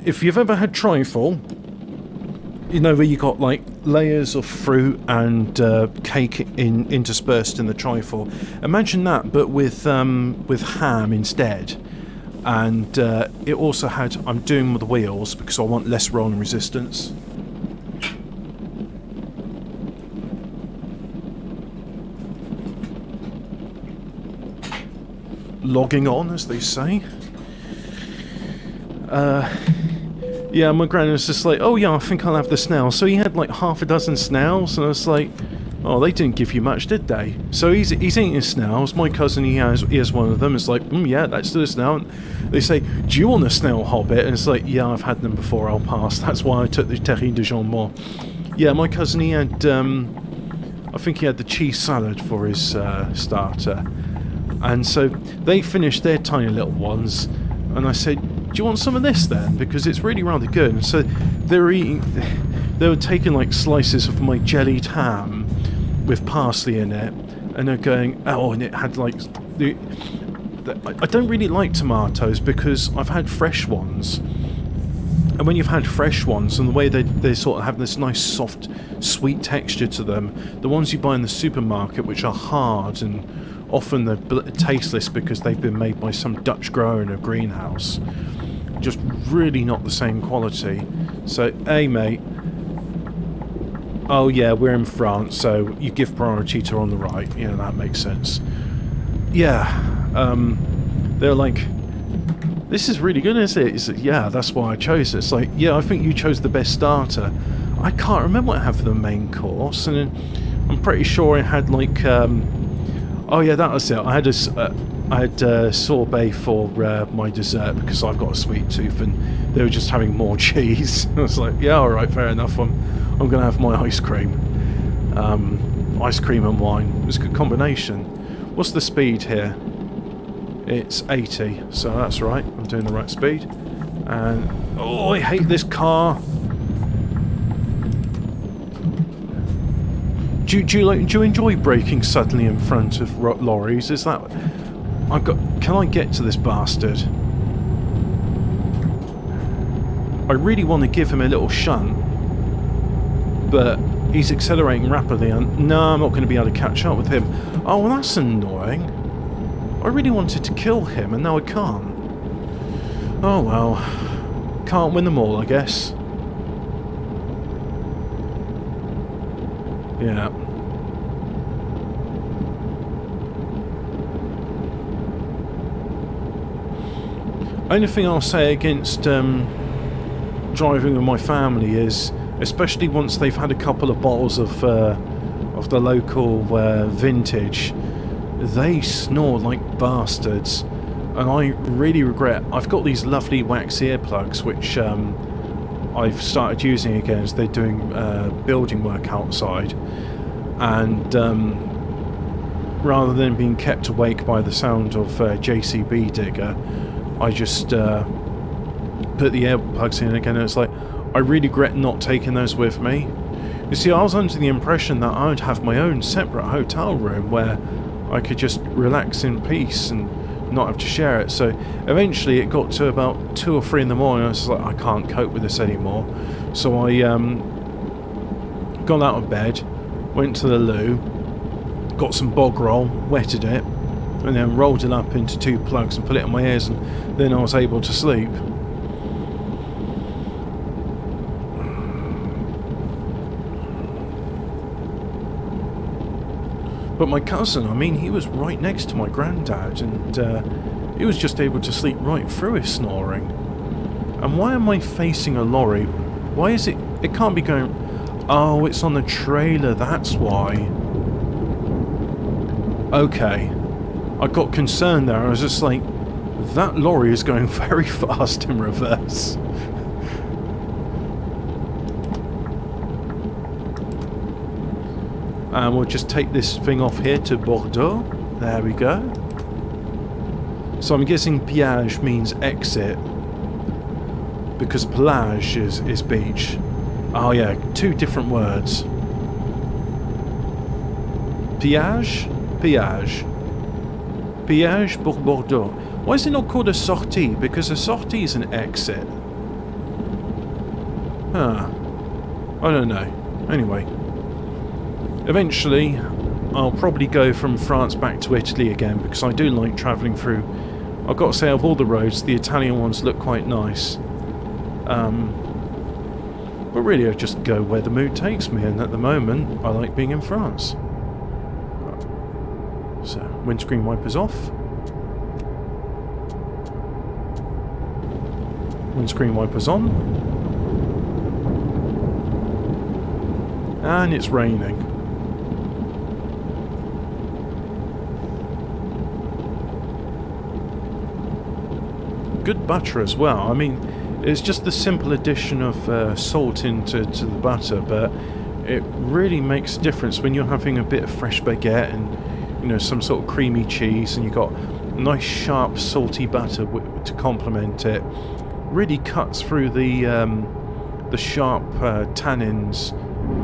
if you've ever had trifle, you know where you got like layers of fruit and cake interspersed in the trifle. Imagine that, but with ham instead. And it also had, I'm doing with the wheels because I want less rolling resistance. Logging on, as they say. Yeah, my granny was just like, oh yeah, I think I'll have the snails. So he had like half a dozen snails, and I was like, oh, they didn't give you much, did they? So he's eating his snails. My cousin, he has one of them. It's like, yeah, let's do this now. And they say, do you want a snail hobbit? And it's like, yeah, I've had them before, I'll pass. That's why I took the terrine de jambon. Yeah, my cousin, he had, I think he had the cheese salad for his starter. And so they finished their tiny little ones, and I said, do you want some of this then? Because it's really rather good. And so they were taking like slices of my jellied ham with parsley in it, and they're going, oh, and it had like I don't really like tomatoes because I've had fresh ones, and when you've had fresh ones and the way they sort of have this nice soft sweet texture to them, the ones you buy in the supermarket, which are hard and often they're tasteless because they've been made by some Dutch grower in a greenhouse, just really not the same quality. So, hey mate, oh yeah, we're in France, so you give priority to on the right, you know, that makes sense. Yeah, they're like, this is really good, isn't it? It's like, yeah, that's why I chose it. It's like, yeah, I think you chose the best starter. I can't remember what I had for the main course, and I'm pretty sure I had like, oh yeah, that was it. I had sorbet for my dessert because I've got a sweet tooth, and they were just having more cheese. I was like, yeah, all right, fair enough. I'm going to have my ice cream. Ice cream and wine. It was a good combination. What's the speed here? It's 80, so that's right. I'm doing the right speed. And oh, I hate this car. Do you enjoy braking suddenly in front of lorries? Is that... Can I get to this bastard? I really want to give him a little shunt, but he's accelerating rapidly, and no, I'm not going to be able to catch up with him. Oh, well, that's annoying. I really wanted to kill him, and now I can't. Oh well. Can't win them all, I guess. Yeah. Only thing I'll say against driving with my family is, especially once they've had a couple of bottles of the local vintage, they snore like bastards, and I really regret. I've got these lovely wax earplugs which I've started using again as they're doing building work outside, and rather than being kept awake by the sound of JCB digger, I just put the earplugs in again, and it's like, I really regret not taking those with me. You see, I was under the impression that I would have my own separate hotel room where I could just relax in peace and not have to share it. So eventually it got to about 2 or 3 in the morning. I was like, I can't cope with this anymore. So I got out of bed, went to the loo, got some bog roll, wetted it, and then rolled it up into 2 plugs and put it in my ears, and then I was able to sleep. But my cousin, I mean, he was right next to my granddad, and he was just able to sleep right through his snoring. And why am I facing a lorry? Why is it... It can't be going... Oh, it's on the trailer, that's why. Okay. I got concerned there. I was just like, that lorry is going very fast in reverse. And we'll just take this thing off here to Bordeaux. There we go. So I'm guessing piage means exit, because plage is beach. Oh yeah, two different words. Piage? Piage. Piage pour Bordeaux. Why is it not called a sortie? Because a sortie is an exit. Huh. I don't know. Anyway. Eventually, I'll probably go from France back to Italy again, because I do like travelling through. I've got to say, of all the roads, the Italian ones look quite nice. But really, I just go where the mood takes me, and at the moment, I like being in France. So, windscreen wipers off. Windscreen wipers on. And it's raining. Good butter as well. I mean, it's just the simple addition of salt into the butter, but it really makes a difference when you're having a bit of fresh baguette and, you know, some sort of creamy cheese, and you've got nice sharp salty butter to complement it. Really cuts through the sharp tannins.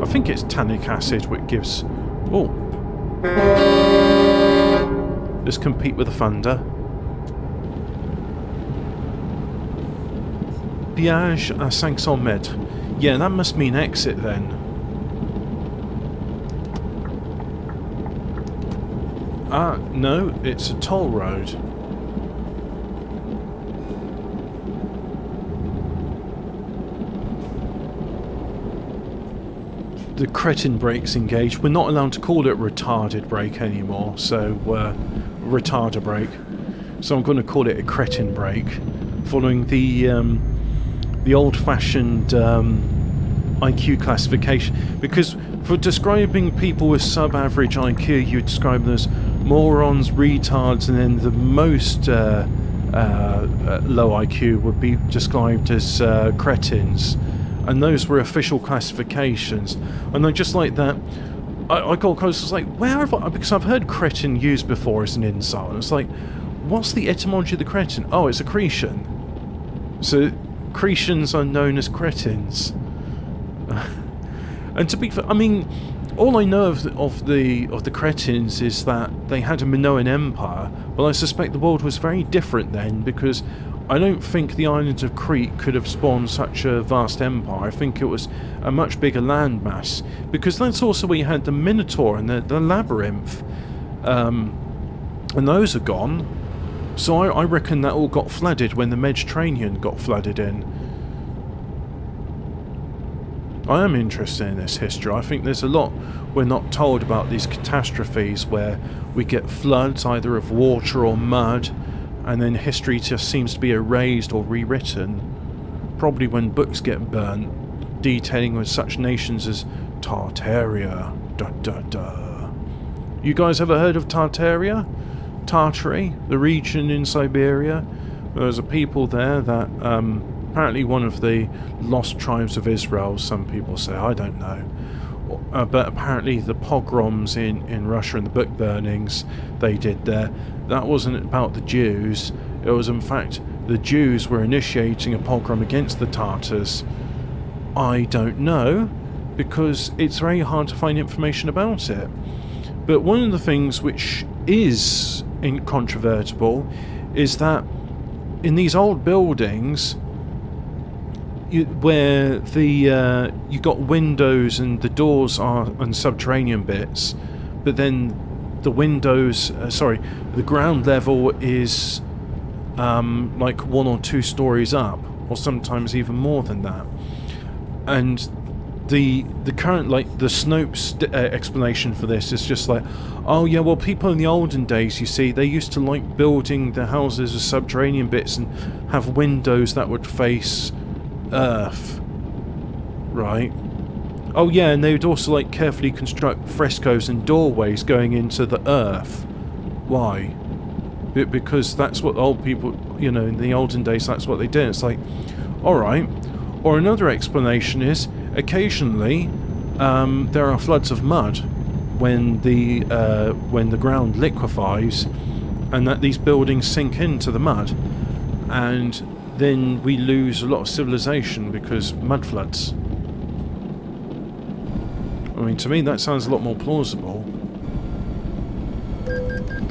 I think it's tannic acid which gives... Oh! Let's compete with the thunder. Piage à 500 mètres. Yeah, that must mean exit then. Ah, no, it's a toll road. The cretin brake's engaged. We're not allowed to call it retarded brake anymore, so retarder brake. So I'm going to call it a cretin brake, following the old-fashioned IQ classification, because for describing people with sub-average IQ, you describe them as morons, retards, and then the most low IQ would be described as cretins, and those were official classifications. And I just like that. I got close. I was like, where have I? Because I've heard cretin used before as an insult. And it's like, what's the etymology of the cretin? Oh, it's a Cretan. So Cretans are known as cretins. And to be fair, I mean, all I know of the Cretans is that they had a Minoan empire, but I suspect the world was very different then, because I don't think the islands of Crete could have spawned such a vast empire. I think it was a much bigger landmass, because that's also where you had the Minotaur and the Labyrinth, and those are gone. So I reckon that all got flooded when the Mediterranean got flooded in. I am interested in this history. I think there's a lot we're not told about these catastrophes where we get floods either of water or mud, and then history just seems to be erased or rewritten. Probably when books get burnt, detailing with such nations as Tartaria. Da da da. You guys ever heard of Tartaria? Tartary, the region in Siberia. There's a people there that apparently one of the lost tribes of Israel, some people say, I don't know. But apparently the pogroms in Russia and the book burnings they did there, that wasn't about the Jews. It was in fact the Jews were initiating a pogrom against the Tartars. I don't know, because it's very hard to find information about it. But one of the things which is incontrovertible is that in these old buildings where you got windows and the doors are on subterranean bits, but then the windows, the ground level is like 1 or 2 stories up, or sometimes even more than that, and the current, like, the Snopes explanation for this is just like, oh yeah, well, people in the olden days, you see, they used to like building their houses with subterranean bits and have windows that would face Earth, right? Oh yeah, and they would also like carefully construct frescoes and doorways going into the Earth. Why? Because that's what old people, you know, in the olden days, that's what they did. It's like, alright. Or another explanation is, occasionally, there are floods of mud when the ground liquefies, and that these buildings sink into the mud, and then we lose a lot of civilization because mud floods. I mean, to me, that sounds a lot more plausible.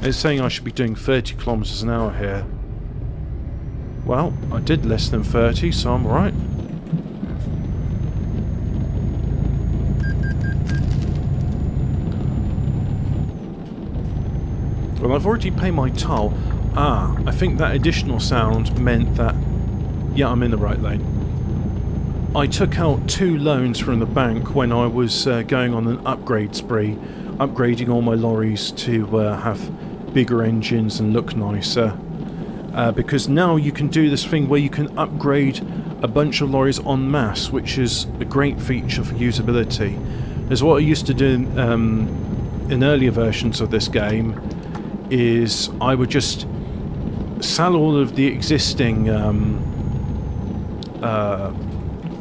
It's saying I should be doing 30 kilometers an hour here. Well, I did less than 30, so I'm alright. Well, I've already paid my toll. Ah, I think that additional sound meant that... Yeah, I'm in the right lane. I took out 2 loans from the bank when I was going on an upgrade spree, upgrading all my lorries to have bigger engines and look nicer. Because now you can do this thing where you can upgrade a bunch of lorries en masse, which is a great feature for usability. As what I used to do in earlier versions of this game, is I would just sell all of the existing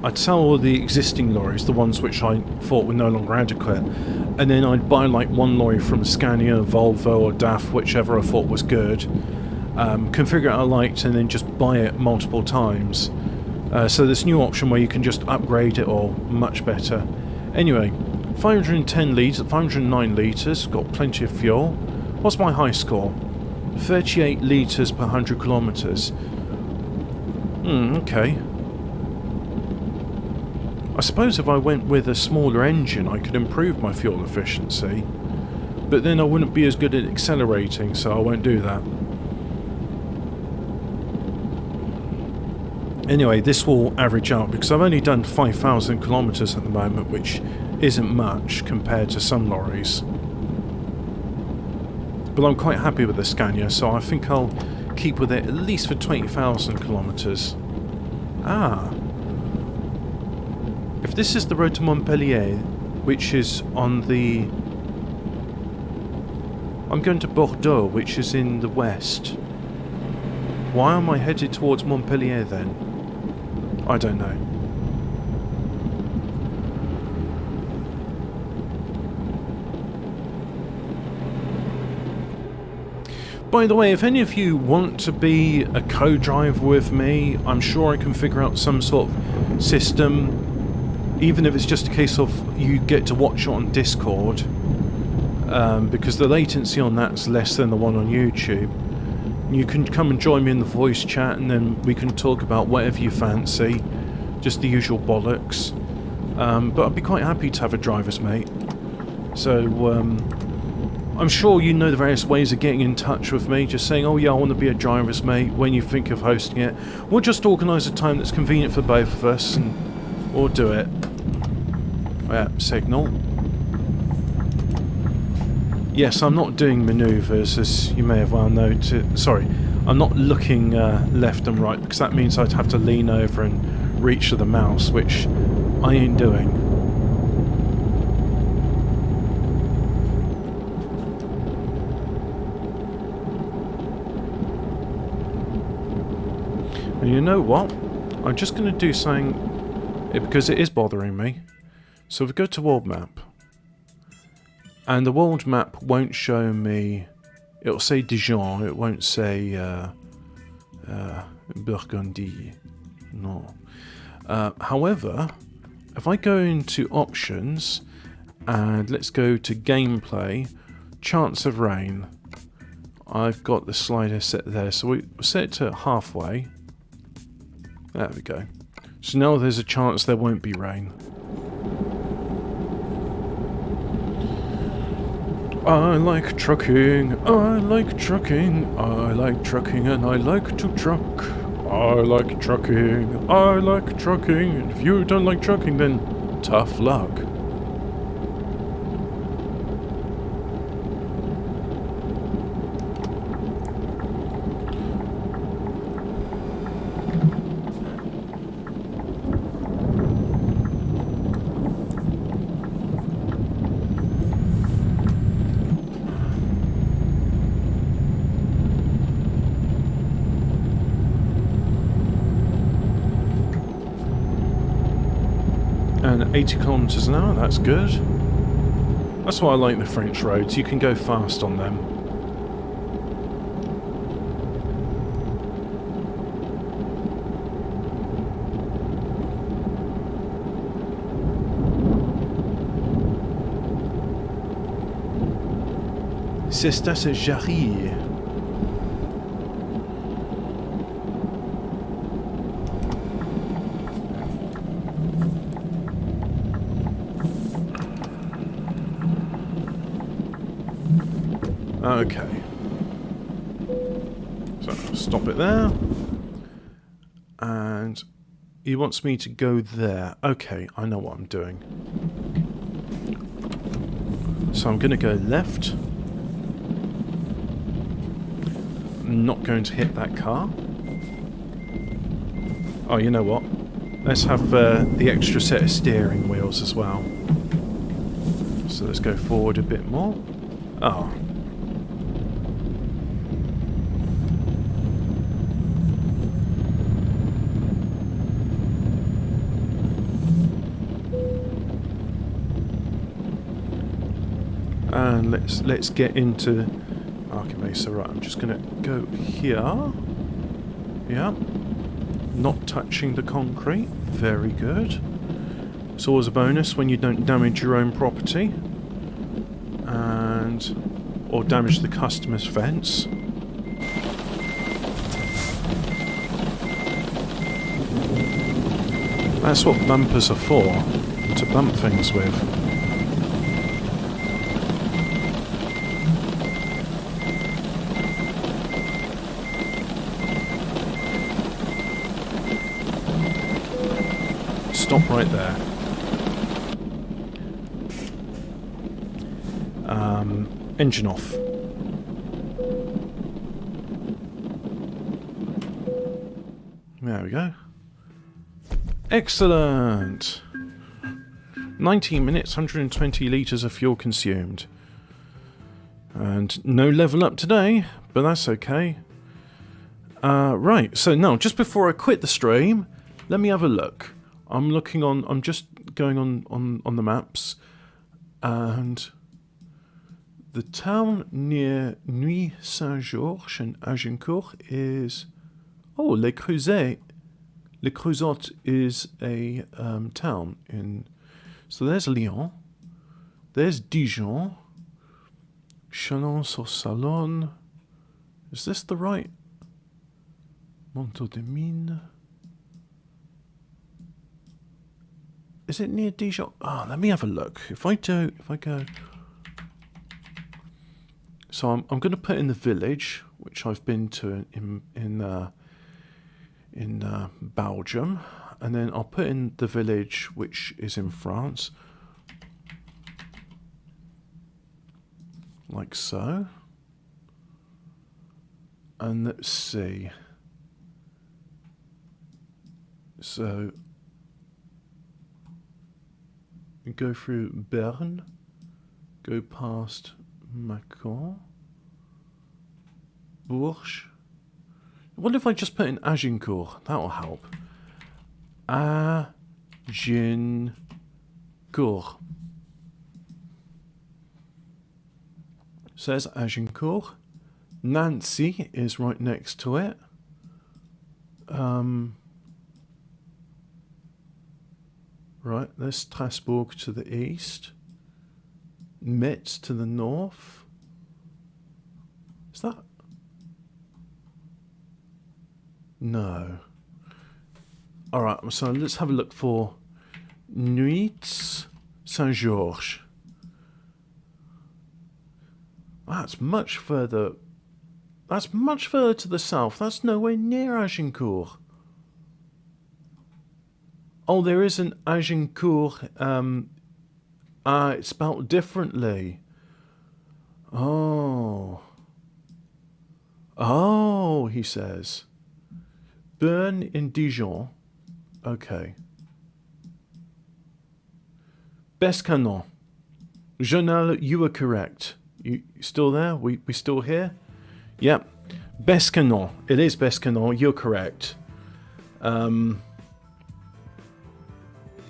I'd sell all the existing lorries, the ones which I thought were no longer adequate, and then I'd buy like one lorry from Scania, Volvo or DAF, whichever I thought was good, configure it I liked, and then just buy it multiple times. So this new option where you can just upgrade it all, much better. Anyway, 510 litres, 509 litres, got plenty of fuel. What's my high score? 38 litres per 100 kilometres. Okay. I suppose if I went with a smaller engine I could improve my fuel efficiency, but then I wouldn't be as good at accelerating, so I won't do that. Anyway, this will average out because I've only done 5,000 kilometres at the moment, which isn't much compared to some lorries. But I'm quite happy with the Scania, so I think I'll keep with it at least for 20,000 kilometres. Ah. If this is the road to Montpellier, which is on the... I'm going to Bordeaux, which is in the west. Why am I headed towards Montpellier then? I don't know. By the way, if any of you want to be a co-driver with me, I'm sure I can figure out some sort of system. Even if it's just a case of you get to watch it on Discord, because the latency on that's less than the one on YouTube. You can come and join me in the voice chat, and then we can talk about whatever you fancy, just the usual bollocks. But I'd be quite happy to have a driver's mate. So I'm sure you know the various ways of getting in touch with me, just saying, oh yeah, I want to be a driver's mate when you think of hosting it. We'll just organise a time that's convenient for both of us, and we'll do it. Yeah, signal. Yes, I'm not doing manoeuvres, as you may have well noted. Sorry, I'm not looking left and right, because that means I'd have to lean over and reach for the mouse, which I ain't doing. And you know what? I'm just going to do something, because it is bothering me. So we go to world map, and the world map won't show me, it'll say Dijon, it won't say Burgundy, no. However, if I go into options, and let's go to gameplay, chance of rain, I've got the slider set there, so we set it to halfway, there we go. So now there's a chance there won't be rain. I like trucking, I like trucking, I like trucking and I like to truck. I like trucking, I like trucking, and if you don't like trucking then Tough luck. And 80 kilometers an hour, that's good. That's why I like the French roads, you can go fast on them. C'est assez Jarry. Okay. So, stop it there. And he wants me to go there. Okay, I know what I'm doing. So I'm going to go left. I'm not going to hit that car. Oh, you know what? Let's have the extra set of steering wheels as well. So let's go forward a bit more. Oh. And let's get into Archimesa. Right, I'm just gonna go here. Yeah. Not touching the concrete. Very good. It's always a bonus when you don't damage your own property. Or damage the customer's fence. That's what bumpers are for. To bump things with. Stop right there. Engine off. There we go. Excellent! 19 minutes, 120 litres of fuel consumed. And no level up today, but that's okay. Right, so now, just before I quit the stream, let me have a look. I'm just going on the maps, and the town near Nuit Saint-Georges and Agincourt is... Oh, Les Creusets. Les Creusot is a town in... So there's Lyon, there's Dijon, Chalon-sur-Saône. Is this the right? Montaut-des-Mines. Is it near Dijon? Oh, let me have a look. If I go... So I'm going to put in the village, which I've been to in Belgium, and then I'll put in the village which is in France, like so. And let's see. So we go through Bern, go past Macon, Bourges. What if I just put in Agincourt? That'll help. Agincourt. Says Agincourt. Nancy is right next to it. Right, there's Strasbourg to the east. Metz to the north. Is that... No. Alright, so let's have a look for Nuit Saint-Georges. That's much further... That's much further to the south. That's nowhere near Agincourt. Oh, there is an Agincourt. It's spelled differently. Oh. Oh, he says. Burn in Dijon. Okay. Bescanon. Journal, you were correct. You still there? We still here? Yep. Bescanon. It is Bescanon. You're correct.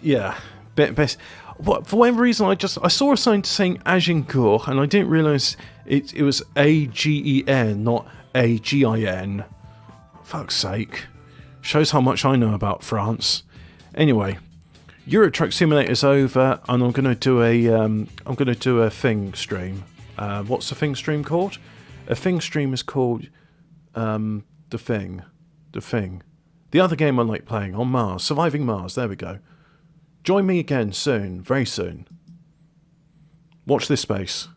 Yeah. For whatever reason, I saw a sign saying Agincourt, and I didn't realise it was AGEN, not AGIN. Fuck's sake. Shows how much I know about France. Anyway, Euro Truck Simulator's over, and I'm gonna do a thing stream. What's the thing stream called? A thing stream is called The Thing. The other game I like playing on Mars, Surviving Mars. There we go. Join me again soon, very soon. Watch this space.